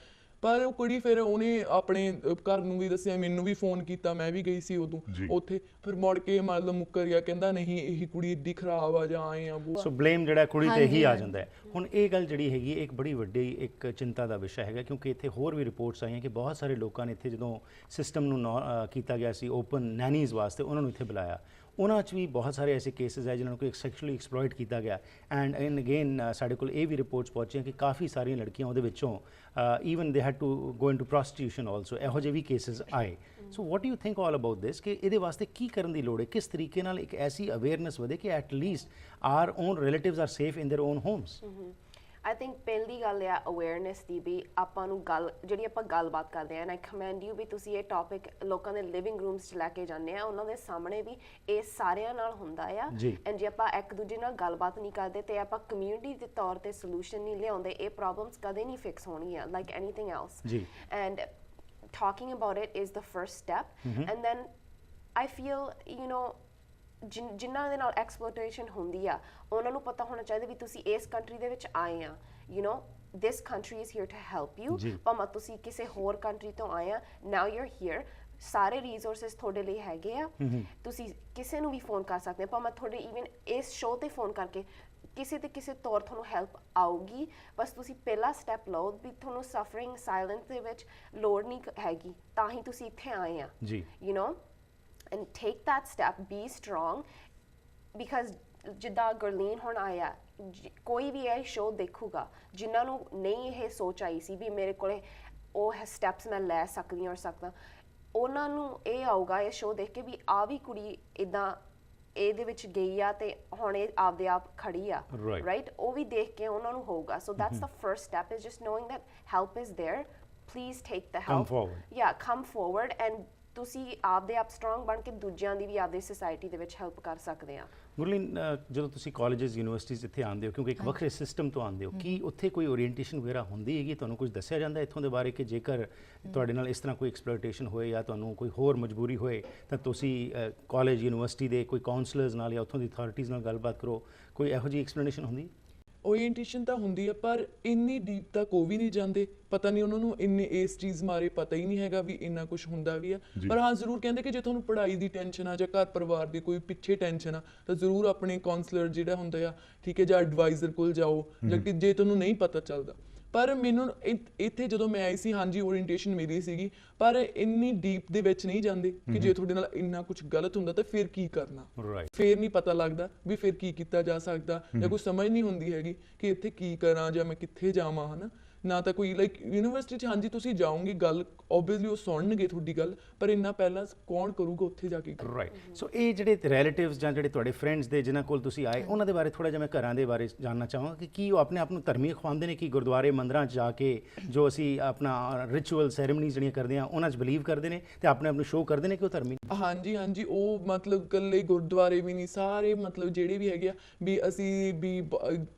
Speaker 2: ਪਰ ਉਹ ਕੁੜੀ ਫਿਰ ਉਹਨੇ ਆਪਣੇ ਘਰ ਨੂੰ ਵੀ ਦੱਸਿਆ, ਮੈਨੂੰ ਵੀ ਫੋਨ ਕੀਤਾ, ਮੈਂ ਵੀ ਗਈ ਸੀ ਉਦੋਂ ਉੱਥੇ, ਫਿਰ ਮੁੜ ਕੇ ਮਤਲਬ ਮੁੱਕਰ ਗਿਆ, ਕਹਿੰਦਾ ਨਹੀਂ ਇਹੀ ਕੁੜੀ ਏਡੀ ਖਰਾਬ ਆ ਜਾਂ ਆਏ ਆ।
Speaker 1: ਸੋ ਬਲੇਮ ਜਿਹੜਾ ਕੁੜੀ ਤੇ ਹੀ ਆ ਜਾਂਦਾ ਹੈ। ਹੁਣ ਇਹ ਗੱਲ ਜਿਹੜੀ ਹੈਗੀ ਇੱਕ ਬੜੀ ਵੱਡੀ ਇੱਕ ਚਿੰਤਾ ਦਾ ਵਿਸ਼ਾ ਹੈਗਾ, ਕਿਉਂਕਿ ਇੱਥੇ ਹੋਰ ਵੀ ਰਿਪੋਰਟਸ ਆਈਆਂ ਕਿ ਬਹੁਤ ਸਾਰੇ ਲੋਕਾਂ ਨੇ ਇੱਥੇ ਜਦੋਂ ਸਿਸਟਮ ਨੂੰ ਕੀਤਾ ਗਿਆ ਸੀ ਓਪਨ ਨੈਨੀਜ਼ ਵਾਸਤੇ, ਉਹਨਾਂ ਨੂੰ ਇੱਥੇ ਬੁਲਾਇਆ, ਉਹਨਾਂ 'ਚ ਵੀ ਬਹੁਤ ਸਾਰੇ ਐਸੇ ਕੇਸਿਸ ਹੈ ਜਿਨ੍ਹਾਂ ਨੂੰ ਕੋਈ ਸੈਕਸ਼ੂਅਲੀ ਐਕਸਪਲੋਇਟ ਕੀਤਾ ਗਿਆ। ਐਂਡ ਅਗੇਨ ਸਾਡੇ ਕੋਲ ਇਹ ਵੀ ਰਿਪੋਰਟਸ ਪਹੁੰਚੀਆਂ ਕਿ ਕਾਫੀ ਸਾਰੀਆਂ ਲੜਕੀਆਂ ਉਹਦੇ ਵਿੱਚੋਂ even they had to go into prostitution also, ਇਹੋ ਜਿਹੇ ਵੀ ਕੇਸਿਸ ਆਏ। So what do you think all about this, ਕਿ ਇਹਦੇ ਵਾਸਤੇ ਕੀ ਕਰਨ ਦੀ ਲੋੜ ਹੈ, ਕਿਸ ਤਰੀਕੇ ਨਾਲ ਇੱਕ ਐਸੀ ਅਵੇਅਰਨੈਸ ਵਧੇ ਕਿ at least our own relatives are safe in their own homes?
Speaker 3: I think ਪਹਿਲੀ ਗੱਲ ਆ ਅਵੇਅਰਨੈਸ ਦੀ ਵੀ ਆਪਾਂ ਨੂੰ ਗੱਲ ਜਿਹੜੀ ਆਪਾਂ ਗੱਲਬਾਤ ਕਰਦੇ ਆ, ਐਂਡ ਆਈ ਕਮੈਂਡ ਯੂ ਵੀ ਤੁਸੀਂ ਇਹ ਟੌਪਿਕ ਲੋਕਾਂ ਦੇ ਲਿਵਿੰਗ ਰੂਮਸ 'ਚ ਲੈ ਕੇ ਜਾਂਦੇ ਆ, ਉਹਨਾਂ ਦੇ ਸਾਹਮਣੇ ਵੀ ਇਹ ਸਾਰਿਆਂ ਨਾਲ ਹੁੰਦਾ ਆ।
Speaker 1: ਜੀ।
Speaker 3: ਐਂਡ ਜੇ ਆਪਾਂ ਇੱਕ ਦੂਜੇ ਨਾਲ ਗੱਲਬਾਤ ਨਹੀਂ ਕਰਦੇ ਤੇ ਆਪਾਂ ਕਮਿਊਨਿਟੀ ਦੇ ਤੌਰ ਤੇ ਸੋਲੂਸ਼ਨ ਨਹੀਂ ਲਿਆਉਂਦੇ, ਇਹ ਪ੍ਰੋਬਲਮਸ ਕਦੇ ਨਹੀਂ ਫਿਕਸ ਹੋਣਗੀਆਂ ਲਾਈਕ ਐਨੀਥਿੰਗ ਐਲਸ।
Speaker 1: ਜੀ।
Speaker 3: And talking about it is the first step. And then I feel, you know, ਜਿਨ੍ਹਾਂ ਦੇ ਨਾਲ ਐਕਸਪਲੋਇਟੇਸ਼ਨ ਹੁੰਦੀ ਆ ਉਹਨਾਂ ਨੂੰ ਪਤਾ ਹੋਣਾ ਚਾਹੀਦਾ ਵੀ ਤੁਸੀਂ ਇਸ ਕੰਟਰੀ ਦੇ ਵਿੱਚ ਆਏ ਆ, you know, this country is here to help you। ਭਾਵੇਂ ਤੁਸੀਂ ਕਿਸੇ ਹੋਰ ਕੰਟਰੀ ਤੋਂ ਆਏ ਆ, now you're here, ਸਾਰੇ ਰਿਸੋਰਸਸ ਤੁਹਾਡੇ ਲਈ ਹੈਗੇ ਆ, ਤੁਸੀਂ ਕਿਸੇ ਨੂੰ ਵੀ ਫੋਨ ਕਰ ਸਕਦੇ ਆ, ਭਾਵੇਂ ਤੁਹਾਡੇ ਈਵਨ ਇਸ ਸ਼ੋਅ ਤੇ ਫੋਨ ਕਰਕੇ ਕਿਸੇ ਤੇ ਕਿਸੇ ਤੌਰ ਤੁਹਾਨੂੰ ਹੈਲਪ ਆਊਗੀ। ਬਸ ਤੁਸੀਂ ਪਹਿਲਾ ਸਟੈਪ ਲਓ ਵੀ ਤੁਹਾਨੂੰ ਸਫਰਿੰਗ ਸਾਇਲੈਂਸ ਦੇ ਵਿੱਚ ਲੋੜ ਨਹੀਂ ਹੈਗੀ, ਤਾਂ ਹੀ ਤੁਸੀਂ ਇੱਥੇ ਆਏ ਆ
Speaker 1: ਜੀ,
Speaker 3: you know, and take that step, be strong, because ਜਿੱਦਾਂ ਗੁਰਲੀਨ ਹੁਣ ਆਇਆ, ਕੋਈ ਵੀ ਇਹ ਸ਼ੋਅ ਦੇਖੂਗਾ ਜਿਨ੍ਹਾਂ ਨੂੰ ਨਹੀਂ ਇਹ ਸੋਚ ਆਈ ਸੀ ਵੀ ਮੇਰੇ ਕੋਲੇ ਉਹ ਸਟੈਪਸ ਮੈਂ ਲੈ ਸਕਦੀ ਹਾਂ ਔਰ ਸਕਦਾ, ਉਹਨਾਂ ਨੂੰ ਇਹ ਆਊਗਾ ਇਹ ਸ਼ੋਅ ਦੇਖ ਕੇ ਵੀ ਆ ਵੀ ਕੁੜੀ ਇੱਦਾਂ ਇਹਦੇ ਵਿੱਚ ਗਈ ਆ ਤੇ ਹੁਣ ਇਹ ਆਪਦੇ ਆਪ ਖੜੀ ਆ, ਰਾਈਟ, ਉਹ ਵੀ ਦੇਖ ਕੇ ਉਹਨਾਂ ਨੂੰ ਹੋਊਗਾ। So that's the first step, is just knowing that help is there, please take the help, ਯਾ ਕਮ ਫੋਰਵਰਡ, ਐਂਡ ਤੁਸੀਂ ਆਪਦੇ ਆਪ ਸਟਰੋਂਗ ਬਣ ਕੇ ਦੂਜਿਆਂ ਦੀ ਵੀ ਆਪਦੀ ਸੋਸਾਇਟੀ ਦੇ ਵਿੱਚ ਹੈਲਪ ਕਰ ਸਕਦੇ ਆ।
Speaker 1: ਗੁਰਲੀਨ, ਜਦੋਂ ਤੁਸੀਂ ਕਾਲਜਸ ਯੂਨੀਵਰਸਿਟੀਜ਼ ਇੱਥੇ ਆਉਂਦੇ ਹੋ, ਕਿਉਂਕਿ ਇੱਕ ਵੱਖਰੇ ਸਿਸਟਮ ਤੋਂ ਆਉਂਦੇ ਹੋ, ਕੀ ਉੱਥੇ ਕੋਈ ਓਰੀਐਂਟੇਸ਼ਨ ਵਗੈਰਾ ਹੁੰਦੀ ਹੈਗੀ, ਤੁਹਾਨੂੰ ਕੁਝ ਦੱਸਿਆ ਜਾਂਦਾ ਇੱਥੋਂ ਦੇ ਬਾਰੇ ਕਿ ਜੇਕਰ ਤੁਹਾਡੇ ਨਾਲ ਇਸ ਤਰ੍ਹਾਂ ਕੋਈ ਐਕਸਪਲੋਇਟੇਸ਼ਨ ਹੋਏ ਜਾਂ ਤੁਹਾਨੂੰ ਕੋਈ ਹੋਰ ਮਜਬੂਰੀ ਹੋਏ ਤਾਂ ਤੁਸੀਂ ਕਾਲਜ ਯੂਨੀਵਰਸਿਟੀ ਦੇ ਕੋਈ ਕਾਉਂਸਲਰਸ ਨਾਲ ਜਾਂ ਉੱਥੋਂ ਦੀ ਅਥਾਰਟੀਜ਼ ਨਾਲ ਗੱਲਬਾਤ ਕਰੋ, ਕੋਈ ਇਹੋ ਜਿਹੀ ਐਕਸਪਲੇਨੇਸ਼ਨ ਹੁੰਦੀ?
Speaker 2: ਓਰੀਐਂਟੇਸ਼ਨ ਤਾਂ ਹੁੰਦੀ ਆ, ਪਰ ਇੰਨੀ ਡੀਪ ਤੱਕ ਉਹ ਵੀ ਨਹੀਂ ਜਾਂਦੇ, ਪਤਾ ਨਹੀਂ ਉਹਨਾਂ ਨੂੰ ਇੰਨੇ ਇਸ ਚੀਜ਼ ਬਾਰੇ ਪਤਾ ਹੀ ਨਹੀਂ ਹੈਗਾ ਵੀ ਇੰਨਾ ਕੁਝ ਹੁੰਦਾ ਵੀ ਆ। ਪਰ ਹਾਂ ਜ਼ਰੂਰ ਕਹਿੰਦੇ ਕਿ ਜੇ ਤੁਹਾਨੂੰ ਪੜ੍ਹਾਈ ਦੀ ਟੈਨਸ਼ਨ ਆ ਜਾਂ ਘਰ ਪਰਿਵਾਰ ਦੀ ਕੋਈ ਪਿੱਛੇ ਟੈਨਸ਼ਨ ਆ ਤਾਂ ਜ਼ਰੂਰ ਆਪਣੇ ਕਾਉਂਸਲਰ ਜਿਹੜਾ ਹੁੰਦਾ ਆ, ਠੀਕ ਹੈ, ਜਾਂ ਐਡਵਾਈਜ਼ਰ ਕੋਲ ਜਾਓ, ਜਾਂ ਕਿ ਜੇ ਤੁਹਾਨੂੰ ਨਹੀਂ ਪਤਾ ਚੱਲਦਾ। ਪਰ ਮੈਨੂੰ ਇੱਥੇ ਜਦੋਂ ਮੈਂ ਆਈ ਸੀ, ਹਾਂਜੀ ਓਰੀਐਂਟੇਸ਼ਨ ਮਿਲੀ ਸੀਗੀ, ਪਰ ਇੰਨੀ ਡੀਪ ਦੇ ਵਿੱਚ ਨਹੀਂ ਜਾਂਦੇ ਕਿ ਜੇ ਤੁਹਾਡੇ ਨਾਲ ਇੰਨਾ ਕੁਝ ਗਲਤ ਹੁੰਦਾ ਤਾਂ ਫਿਰ ਕੀ ਕਰਨਾ, ਫਿਰ ਨਹੀਂ ਪਤਾ ਲੱਗਦਾ ਵੀ ਫਿਰ ਕੀ ਕੀਤਾ ਜਾ ਸਕਦਾ, ਜਾਂ ਕੋਈ ਸਮਝ ਨਹੀਂ ਹੁੰਦੀ ਹੈਗੀ ਕਿ ਇੱਥੇ ਕੀ ਕਰਾਂ ਜਾਂ ਮੈਂ ਕਿੱਥੇ ਜਾਵਾਂ, ਹਨਾ। ਨਾ ਤਾਂ ਕੋਈ ਲਾਈਕ ਯੂਨੀਵਰਸਿਟੀ 'ਚ ਹਾਂਜੀ ਤੁਸੀਂ ਜਾਓਗੇ, ਗੱਲ ਓਬਵੀਅਸਲੀ ਉਹ ਸੁਣਨਗੇ ਤੁਹਾਡੀ ਗੱਲ, ਪਰ ਇੰਨਾ ਪਹਿਲਾਂ ਕੌਣ ਕਰੂਗਾ ਉੱਥੇ ਜਾ ਕੇ?
Speaker 1: ਰਾਈਟ। ਸੋ ਇਹ ਜਿਹੜੇ ਰਿਲੇਟਿਵਸ ਜਾਂ ਜਿਹੜੇ ਤੁਹਾਡੇ ਫਰੈਂਡਸ ਦੇ ਜਿਨ੍ਹਾਂ ਕੋਲ ਤੁਸੀਂ ਆਏ, ਉਹਨਾਂ ਦੇ ਬਾਰੇ ਥੋੜ੍ਹਾ ਜਿਹਾ ਮੈਂ ਘਰਾਂ ਦੇ ਬਾਰੇ ਜਾਣਨਾ ਚਾਹਾਂਗਾ ਕਿ ਕੀ ਉਹ ਆਪਣੇ ਆਪ ਨੂੰ ਧਰਮੀ ਖਵਾਉਂਦੇ ਨੇ, ਕਿ ਗੁਰਦੁਆਰੇ ਮੰਦਰਾਂ 'ਚ ਜਾ ਕੇ ਜੋ ਅਸੀਂ ਆਪਣਾ ਰਿਚੁਅਲ ਸੈਰੇਮਨੀਜ਼ ਜਿਹੜੀਆਂ ਕਰਦੇ ਹਾਂ ਉਹਨਾਂ 'ਚ ਬਿਲੀਵ ਕਰਦੇ ਨੇ ਤੇ ਆਪਣੇ ਆਪ ਨੂੰ ਸ਼ੋਅ ਕਰਦੇ ਨੇ ਕਿ ਉਹ ਧਰਮੀ?
Speaker 2: ਹਾਂਜੀ ਹਾਂਜੀ, ਉਹ ਮਤਲਬ ਇਕੱਲੇ ਗੁਰਦੁਆਰੇ ਵੀ ਨਹੀਂ, ਸਾਰੇ ਮਤਲਬ ਜਿਹੜੇ ਵੀ ਹੈਗੇ ਆ ਵੀ ਅਸੀਂ ਵੀ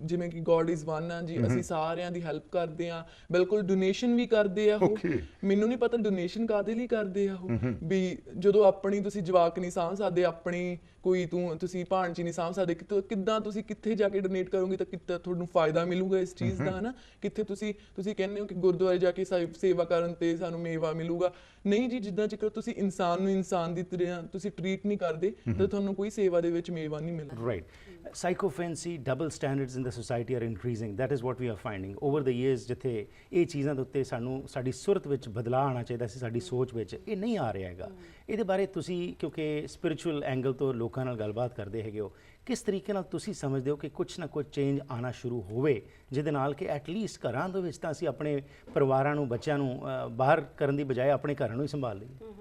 Speaker 2: ਜਿਵੇਂ ਕਿ ਗੋਡ ਇਜ਼ ਵਨ ਆ ਜੀ, ਅਸੀਂ ਸਾਰਿਆਂ ਦੀ ਹੈਲਪ ਕਰਦੇ ਆ, ਬਿਲਕੁਲ ਡੋਨੇਸ਼ਨ ਵੀ ਕਰਦੇ ਆ ਉਹ। ਮੈਨੂੰ ਨਹੀਂ ਪਤਾ ਡੋਨੇਸ਼ਨ ਕਾਹਦੇ ਲਈ ਕਰਦੇ ਆ ਉਹ, ਵੀ ਜਦੋਂ ਆਪਣੀ ਤੁਸੀਂ ਜਵਾਕ ਨਹੀਂ ਸਾਂਭ ਸਕਦੇ, ਆਪਣੀ ਕੋਈ ਤੁਸੀਂ ਭਾਣਜੀ ਨਹੀਂ ਸਾਂਭ ਸਕਦੇ, ਕਿੱਦਾਂ ਤੁਸੀਂ ਕਿੱਥੇ ਜਾ ਕੇ ਡੋਨੇਟ ਕਰੋਗੇ ਤਾਂ ਕਿੱਦਾਂ ਤੁਹਾਨੂੰ ਫਾਇਦਾ ਮਿਲੂਗਾ ਇਸ ਚੀਜ਼ ਦਾ, ਹਨਾ। ਕਿੱਥੇ ਤੁਸੀਂ ਕਹਿੰਦੇ ਹੋ ਕਿ ਗੁਰਦੁਆਰੇ ਜਾ ਕੇ ਸੇਵਾ ਕਰਨ ਤੇ ਸਾਨੂੰ ਮੇਵਾ ਮਿਲੂਗਾ, ਨਹੀਂ ਜੀ, ਜਿੱਦਾਂ ਜੇਕਰ ਤੁਸੀਂ ਇਨਸਾਨ ਨੂੰ ਇਨਸਾਨ ਦੀ ਤਰ੍ਹਾਂ ਤੁਸੀਂ ਟਰੀਟ ਨਹੀਂ ਕਰਦੇ ਤਾਂ ਤੁਹਾਨੂੰ ਕੋਈ ਸੇਵਾ ਦੇ ਵਿੱਚ ਮੇਵਾ ਨਹੀਂ ਮਿਲਦਾ।
Speaker 1: Right. Psychophancy, double standards in the society are increasing. That is what we are finding over the years. ਜਿੱਥੇ ਇਹ ਚੀਜ਼ਾਂ ਦੇ ਉੱਤੇ ਸਾਡੀ ਸੁਰਤ ਵਿੱਚ ਬਦਲਾਅ ਆਉਣਾ ਚਾਹੀਦਾ ਸੀ, ਸਾਡੀ ਸੋਚ ਵਿੱਚ, ਇਹ ਨਹੀਂ ਆ ਰਿਹਾ ਹੈਗਾ। ਇਹਦੇ ਬਾਰੇ ਤੁਸੀਂ ਕਿਉਂਕਿ ਸਪਿਰਿਚੁਅਲ ਐਂਗਲ ਤੋਂ ਲੋਕਾਂ ਨਾਲ ਗੱਲਬਾਤ ਕਰਦੇ ਹੈਗੇ ਹੋ, ਕਿਸ ਤਰੀਕੇ ਨਾਲ ਤੁਸੀਂ ਸਮਝਦੇ ਹੋ ਕਿ ਕੁਛ ਨਾ ਕੁਛ ਚੇਂਜ ਆਉਣਾ ਸ਼ੁਰੂ ਹੋਵੇ ਜਿਹਦੇ ਨਾਲ ਕਿ ਐਟਲੀਸਟ ਘਰਾਂ ਦੇ ਵਿੱਚ ਤਾਂ ਅਸੀਂ ਆਪਣੇ ਪਰਿਵਾਰਾਂ ਨੂੰ, ਬੱਚਿਆਂ ਨੂੰ ਬਾਹਰ ਕਰਨ ਦੀ ਬਜਾਏ ਆਪਣੇ ਘਰਾਂ ਨੂੰ ਹੀ ਸੰਭਾਲ ਲਈਏ?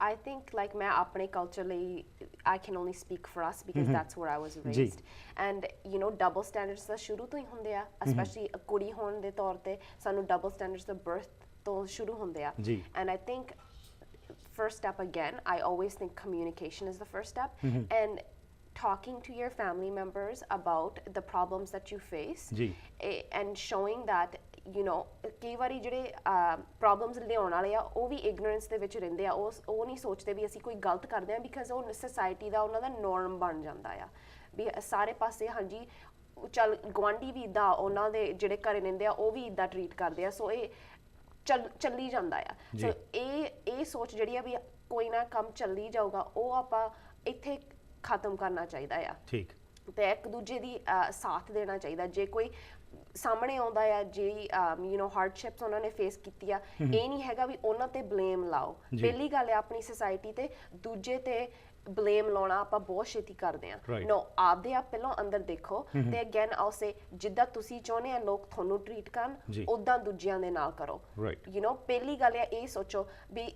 Speaker 3: I think like ਮੈਂ ਆਪਣੇ culture ਲਈ I can only speak for us because that's where I was raised, and you know double standards ਤਾਂ ਸ਼ੁਰੂ ਤੋਂ ਹੀ ਹੁੰਦੇ ਆ, especially ਕੁੜੀ ਹੋਣ ਦੇ ਤੌਰ ਤੇ ਸਾਨੂੰ double standards ਤਾਂ birth ਤੋਂ ਸ਼ੁਰੂ ਹੁੰਦੇ ਆ। And I think first step again, I always think communication is the first step, and talking to your family members about the problems that you face, and showing that you know ਕਈ ਵਾਰੀ ਜਿਹੜੇ problems ਲਿਆਉਣ ਵਾਲੇ ਆ ਉਹ ਵੀ ignorance ਦੇ ਵਿੱਚ ਰਹਿੰਦੇ ਆ, ਉਹ ਨਹੀਂ ਸੋਚਦੇ ਵੀ ਅਸੀਂ ਕੋਈ ਗਲਤ ਕਰਦੇ ਆ, ਬਿਕਾਜ਼ ਉਹ ਸੋਸਾਇਟੀ ਦਾ ਉਹਨਾਂ ਦਾ ਨੋਰਮ ਬਣ ਜਾਂਦਾ ਆ ਵੀ ਸਾਰੇ ਪਾਸੇ ਹਾਂਜੀ ਚੱਲ ਗੁਆਂਢੀ ਵੀ ਇੱਦਾਂ, ਉਹਨਾਂ ਦੇ ਜਿਹੜੇ ਘਰੇ ਰਹਿੰਦੇ ਆ ਉਹ ਵੀ ਇੱਦਾਂ ਟਰੀਟ ਕਰਦੇ ਆ, ਸੋ ਇਹ ਚੱਲੀ ਜਾਂਦਾ ਆ। ਸੋ ਇਹ ਸੋਚ ਜਿਹੜੀ ਆ ਵੀ ਕੋਈ ਨਾ ਕੰਮ ਚੱਲੀ ਜਾਊਗਾ, ਉਹ ਆਪਾਂ ਇੱਥੇ ਖਤਮ ਕਰਨਾ ਚਾਹੀਦਾ ਆ। ਠੀਕ। ਤੇ ਇੱਕ ਦੂਜੇ ਦੀ ਸਾਥ ਦੇਣਾ ਚਾਹੀਦਾ। ਜੇ ਕੋਈ ਸਾਹਮਣੇ ਆਉਂਦਾ ਆ ਜਿਹੜੀ ਯੂ ਨੋ ਹਾਰਡਸ਼ਿਪਸ ਉਹਨਾਂ ਨੇ ਫੇਸ ਕੀਤੀ ਆ, ਇਹ ਨਹੀਂ ਹੈਗਾ ਵੀ ਉਹਨਾਂ ਤੇ ਬਲੇਮ ਲਾਓ। ਪਹਿਲੀ ਗੱਲ ਆ ਆਪਣੀ ਸੋਸਾਇਟੀ ਤੇ ਦੂਜੇ ਤੇ ਬਲੇਮ ਲਾਉਣਾ ਆਪਾਂ ਬਹੁਤ ਛੇਤੀ ਕਰਦੇ ਆ। ਨੋ, ਆਪਦੇ ਆਪ ਪਹਿਲਾਂ ਅੰਦਰ ਦੇਖੋ ਤੇ ਅਗੇਨ ਆਲ ਸੇ ਜਿੱਦਾਂ ਤੁਸੀਂ ਚਾਹੁੰਦੇ ਆ ਲੋਕ ਤੁਹਾਨੂੰ ਟਰੀਟ ਕਰਨ, ਉਦਾਂ ਦੂਜਿਆਂ ਦੇ ਨਾਲ ਕਰੋ। ਯੂ ਨੋ ਪਹਿਲੀ ਗੱਲ ਆ ਇਹ ਸੋਚੋ ਵੀ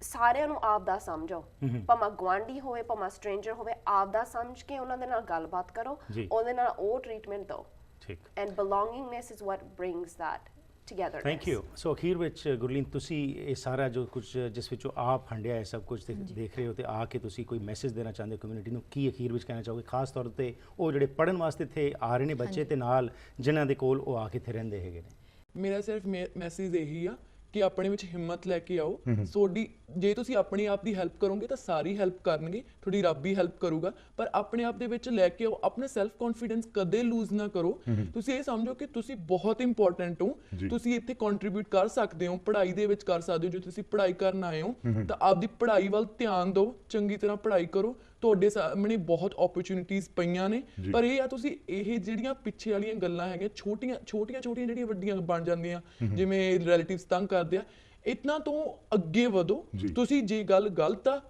Speaker 3: ਸਾਰਿਆਂ ਨੂੰ ਆਪ ਦਾ ਸਮਝੋ, ਭਾਵੇਂ ਗੁਆਂਢੀ ਹੋਵੇ ਭਾਵੇਂ ਸਟ੍ਰੇਂਜਰ ਹੋਵੇ, ਆਪ ਦਾ ਸਮਝ ਕੇ ਉਹਨਾਂ ਦੇ ਨਾਲ ਗੱਲਬਾਤ ਕਰੋ, ਉਹਦੇ ਨਾਲ ਉਹ ਟਰੀਟਮੈਂਟ ਦਿਓ।
Speaker 1: ਠੀਕ।
Speaker 3: and belongingness is what brings that togetherness.
Speaker 1: Thank you. So ਅਖੀਰ ਵਿੱਚ ਗੁਰਲੀਨ, ਤੁਸੀਂ ਇਹ ਸਾਰਾ ਜੋ ਕੁਝ ਜਿਸ ਵਿੱਚੋਂ ਆਪ ਹੰਡਿਆ ਹੈ ਸਭ ਕੁਝ ਦੇਖ ਰਹੇ ਹੋ, ਤੇ ਆ ਕੇ ਤੁਸੀਂ ਕੋਈ ਮੈਸੇਜ ਦੇਣਾ ਚਾਹੁੰਦੇ ਹੋ ਕਮਿਊਨਿਟੀ ਨੂੰ, ਕੀ ਅਖੀਰ ਵਿੱਚ ਕਹਿਣਾ ਚਾਹੋਗੇ, ਖਾਸ ਤੌਰ ਤੇ ਉਹ ਜਿਹੜੇ ਪੜ੍ਹਨ ਵਾਸਤੇ ਇੱਥੇ ਆ ਰਹੇ ਨੇ ਬੱਚੇ, ਤੇ ਨਾਲ ਜਿਨ੍ਹਾਂ ਦੇ ਕੋਲ ਉਹ ਆ ਕੇ ਇੱਥੇ ਰਹਿੰਦੇ ਹੈਗੇ ਨੇ?
Speaker 2: ਮੇਰਾ ਸਿਰਫ ਮੈਸੇਜ ਇਹੀ ਆ ਕਿ ਆਪਣੇ ਵਿੱਚ ਹਿੰਮਤ ਲੈ ਕੇ ਆਓ। ਤੁਹਾਡੀ ਜੇ ਤੁਸੀਂ ਆਪਣੀ ਆਪ ਦੀ ਹੈਲਪ ਕਰੋਗੇ ਤਾਂ ਸਾਰੀ ਹੈਲਪ ਕਰਨਗੇ, ਤੁਹਾਡੀ ਰੱਬ ਵੀ ਹੈਲਪ ਕਰੂਗਾ, ਪਰ ਆਪਣੇ ਆਪ ਦੇ ਵਿੱਚ ਲੈ ਕੇ ਆਓ। ਆਪਣਾ ਸੈਲਫ ਕੌਨਫੀਡੈਂਸ ਕਦੇ ਲੂਜ਼ ਨਾ ਕਰੋ। ਤੁਸੀਂ ਇਹ ਸਮਝੋ ਕਿ ਤੁਸੀਂ ਬਹੁਤ ਇੰਪੋਰਟੈਂਟ ਹੋ, ਤੁਸੀਂ ਇੱਥੇ ਕੰਟਰੀਬਿਊਟ ਕਰ ਸਕਦੇ ਹੋ, ਪੜ੍ਹਾਈ ਦੇ ਵਿੱਚ ਕਰ ਸਕਦੇ ਹੋ। ਜੇ ਤੁਸੀਂ ਪੜ੍ਹਾਈ ਕਰਨ ਆਏ ਹੋ ਤਾਂ ਆਪਦੀ ਪੜ੍ਹਾਈ ਵੱਲ ਧਿਆਨ ਦਿਓ, ਚੰਗੀ ਤਰ੍ਹਾਂ ਪੜ੍ਹਾਈ ਕਰੋ। ਤੁਹਾਡੇ ਸਾਹਮਣੇ ਬਹੁਤ ਓਪਰਚੁਨਿਟੀਜ਼ ਪਈਆਂ ਨੇ, ਪਰ ਇਹ ਆ ਤੁਸੀਂ ਇਹ ਜਿਹੜੀਆਂ ਪਿੱਛੇ ਵਾਲੀਆਂ ਗੱਲਾਂ ਹੈਗੀਆਂ, ਛੋਟੀਆਂ ਜਿਹੜੀਆਂ ਵੱਡੀਆਂ ਬਣ ਜਾਂਦੀਆਂ, ਜਿਵੇਂ ਰਿਲੇਟਿਵਸ ਤੰਗ ਕਰਦੇ ਆ, ਇਤਨਾ ਤੋਂ ਅੱਗੇ ਵਧੋ। ਤੁਸੀਂ ਜੇ ਗੱਲ ਗਲਤ ਆ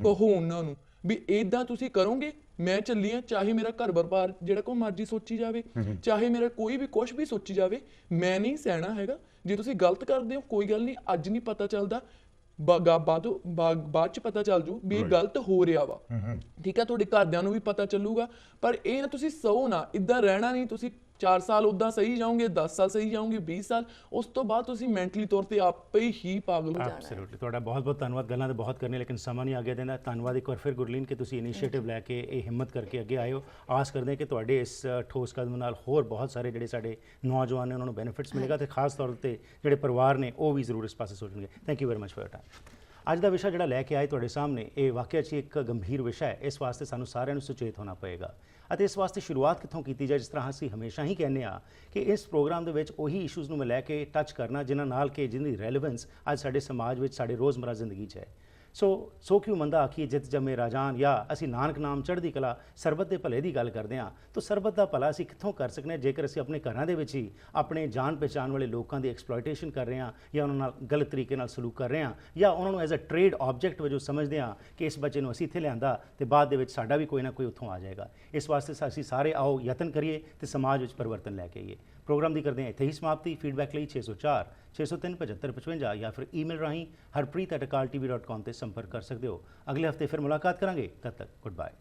Speaker 2: ਕਹੋ ਉਹਨਾਂ ਨੂੰ ਵੀ ਇਦਾਂ ਤੁਸੀਂ ਕਰੋਗੇ, ਮੈਂ ਚੱਲੀ ਆ, ਚਾਹੇ ਮੇਰਾ ਘਰ ਬਰਬਾਦ ਜਿਹੜਾ ਕੋ ਮਰਜ਼ੀ ਸੋਚੀ ਜਾਵੇ, ਚਾਹੇ ਮੇਰਾ ਕੋਈ ਵੀ ਕੁਝ ਵੀ ਸੋਚੀ ਜਾਵੇ, ਮੈਂ ਨਹੀਂ ਸਹਿਣਾ ਹੈਗਾ। ਜੇ ਤੁਸੀਂ ਗਲਤ ਕਰਦੇ ਹੋ ਕੋਈ ਗੱਲ ਨਹੀਂ, ਅੱਜ ਨਹੀਂ ਪਤਾ ਚੱਲਦਾ, ਬਾਅਦ ਚ ਪਤਾ ਚੱਲ ਜੂ ਵੀ ਇਹ ਗਲਤ ਹੋ ਰਿਹਾ ਵਾ, ਠੀਕ ਆ, ਤੁਹਾਡੇ ਘਰਦਿਆਂ ਨੂੰ ਵੀ ਪਤਾ ਚੱਲੂਗਾ। ਪਰ ਇਹ ਨਾ ਤੁਸੀਂ ਸਹੋ ਨਾ, ਇਦਾਂ ਰਹਿਣਾ ਨਹੀਂ। ਤੁਸੀਂ 4 ਸਾਲ ਉਦਾਂ ਸਹੀ ਜਾਓਗੇ, 10 ਸਾਲ ਸਹੀ ਜਾਓਗੇ, 20 ਸਾਲ, ਉਸ ਤੋਂ ਬਾਅਦ ਤੁਸੀਂ ਮੈਂਟਲੀ ਤੌਰ ਤੇ ਆਪੇ ਹੀ ਪਾਗਲ ਹੋ ਜਾਣਾ ਹੈ।
Speaker 1: ਐਬਸੋਲੂਟਲੀ। ਤੁਹਾਡਾ ਬਹੁਤ ਬਹੁਤ ਧੰਨਵਾਦ। ਗੱਲਾਂ ਤਾਂ ਬਹੁਤ ਕਰਨੀਆਂ, ਲੇਕਿਨ ਸਮਾਂ ਨਹੀਂ ਅੱਗੇ ਦਿੰਦਾ। ਧੰਨਵਾਦ ਇੱਕ ਵਾਰ ਫਿਰ ਗੁਰਲੀਨ ਕਿ ਤੁਸੀਂ ਇਨੀਸ਼ੀਏਟਿਵ ਲੈ ਕੇ ਇਹ ਹਿੰਮਤ ਕਰਕੇ ਅੱਗੇ ਆਏ ਹੋ। ਆਸ ਕਰਦੇ ਹਾਂ ਕਿ ਤੁਹਾਡੇ ਇਸ ਠੋਸ ਕਦਮ ਨਾਲ ਹੋਰ ਬਹੁਤ ਸਾਰੇ ਜਿਹੜੇ ਸਾਡੇ ਨੌਜਵਾਨ ਨੇ ਉਹਨਾਂ ਨੂੰ ਬੈਨੀਫਿਟਸ ਮਿਲੇਗਾ, ਤੇ ਖਾਸ ਤੌਰ ਤੇ ਜਿਹੜੇ ਪਰਿਵਾਰ ਨੇ ਉਹ ਵੀ ਜ਼ਰੂਰ ਇਸ ਪਾਸੇ ਸੋਚਣਗੇ। Thank you very much for your time. ਅੱਜ ਦਾ ਵਿਸ਼ਾ ਜਿਹੜਾ ਲੈ ਕੇ ਆਏ ਤੁਹਾਡੇ ਸਾਹਮਣੇ, ਇਹ ਵਾਕਿਆ 'ਚ ਇੱਕ ਗੰਭੀਰ ਵਿਸ਼ਾ ਹੈ। ਇਸ ਵਾਸਤੇ ਸਾਨੂੰ ਸਾਰਿਆਂ ਨੂੰ ਸੁਚੇਤ ਹੋਣਾ ਪਏਗਾ, ਅਤੇ ਇਸ ਵਾਸਤੇ ਸ਼ੁਰੂਆਤ ਕਿੱਥੋਂ ਕੀਤੀ ਜਾਏ। ਜਿਸ ਤਰ੍ਹਾਂ ਅਸੀਂ ਹਮੇਸ਼ਾ ਹੀ ਕਹਿੰਦੇ ਆ ਕਿ ਇਸ ਪ੍ਰੋਗਰਾਮ ਦੇ ਵਿੱਚ ਉਹੀ ਇਸ਼ੂਜ਼ ਨੂੰ ਮੈਂ ਲੈ ਕੇ ਟੱਚ ਕਰਨਾ ਜਿਨ੍ਹਾਂ ਨਾਲ ਕਿ ਜਿਹਦੀ ਰੈਲੇਵੈਂਸ ਅੱਜ ਸਾਡੇ ਸਮਾਜ ਵਿੱਚ, ਸਾਡੇ ਰੋਜ਼ਮਰਾ ਜ਼ਿੰਦਗੀ 'ਚ ਹੈ। ਸੋ ਕਿਉਂ ਮੰਦਾ ਆਖੀਏ ਜਿਤ ਜੰਮੇ ਰਾਜਾਨ, ਜਾਂ ਅਸੀਂ ਨਾਨਕ ਨਾਮ ਚੜ੍ਹਦੀ ਕਲਾ, ਸਰਬਤ ਦੇ ਭਲੇ ਦੀ ਗੱਲ ਕਰਦੇ ਹਾਂ। ਤਾਂ ਸਰਬਤ ਦਾ ਭਲਾ ਅਸੀਂ ਕਿੱਥੋਂ ਕਰ ਸਕਦੇ ਹਾਂ ਜੇਕਰ ਅਸੀਂ ਆਪਣੇ ਘਰਾਂ ਦੇ ਵਿੱਚ ਹੀ ਆਪਣੇ ਜਾਣ ਪਹਿਚਾਣ ਵਾਲੇ ਲੋਕਾਂ ਦੀ ਐਕਸਪਲੋਇਟੇਸ਼ਨ ਕਰ ਰਹੇ ਹਾਂ, ਜਾਂ ਉਹਨਾਂ ਨਾਲ ਗਲਤ ਤਰੀਕੇ ਨਾਲ ਸਲੂਕ ਕਰ ਰਹੇ ਹਾਂ, ਜਾਂ ਉਹਨਾਂ ਨੂੰ ਐਜ਼ ਅ ਟ੍ਰੇਡ ਆਬਜੈਕਟ ਵਜੋਂ ਸਮਝਦੇ ਹਾਂ ਕਿ ਇਸ ਬੱਚੇ ਨੂੰ ਅਸੀਂ ਇੱਥੇ ਲਿਆਂਦਾ ਤੇ ਬਾਅਦ ਦੇ ਵਿੱਚ ਸਾਡਾ ਵੀ ਕੋਈ ਨਾ ਕੋਈ ਉੱਥੋਂ ਆ ਜਾਏਗਾ। ਇਸ ਵਾਸਤੇ ਅਸੀਂ ਸਾਰੇ ਆਓ ਯਤਨ ਕਰੀਏ ਤੇ ਸਮਾਜ ਵਿੱਚ ਪਰਿਵਰਤਨ ਲੈ ਕੇ ਆਈਏ। ਪ੍ਰੋਗਰਾਮ ਦੀ ਕਰਦੇ ਹਾਂ ਇੱਥੇ ਹੀ ਸਮਾਪਤੀ। ਫੀਡਬੈਕ ਲਈ 604 603 7555 ਜਾਂ ਫਿਰ ਈਮੇਲ ਰਾਹੀਂ harpreet@akaltv.com ਤੇ ਸੰਪਰਕ ਕਰ ਸਕਦੇ ਹੋ। ਅਗਲੇ ਹਫਤੇ ਫਿਰ ਮੁਲਾਕਾਤ ਕਰਾਂਗੇ। ਤਦ ਤੱਕ ਗੁੱਡ ਬਾਏ।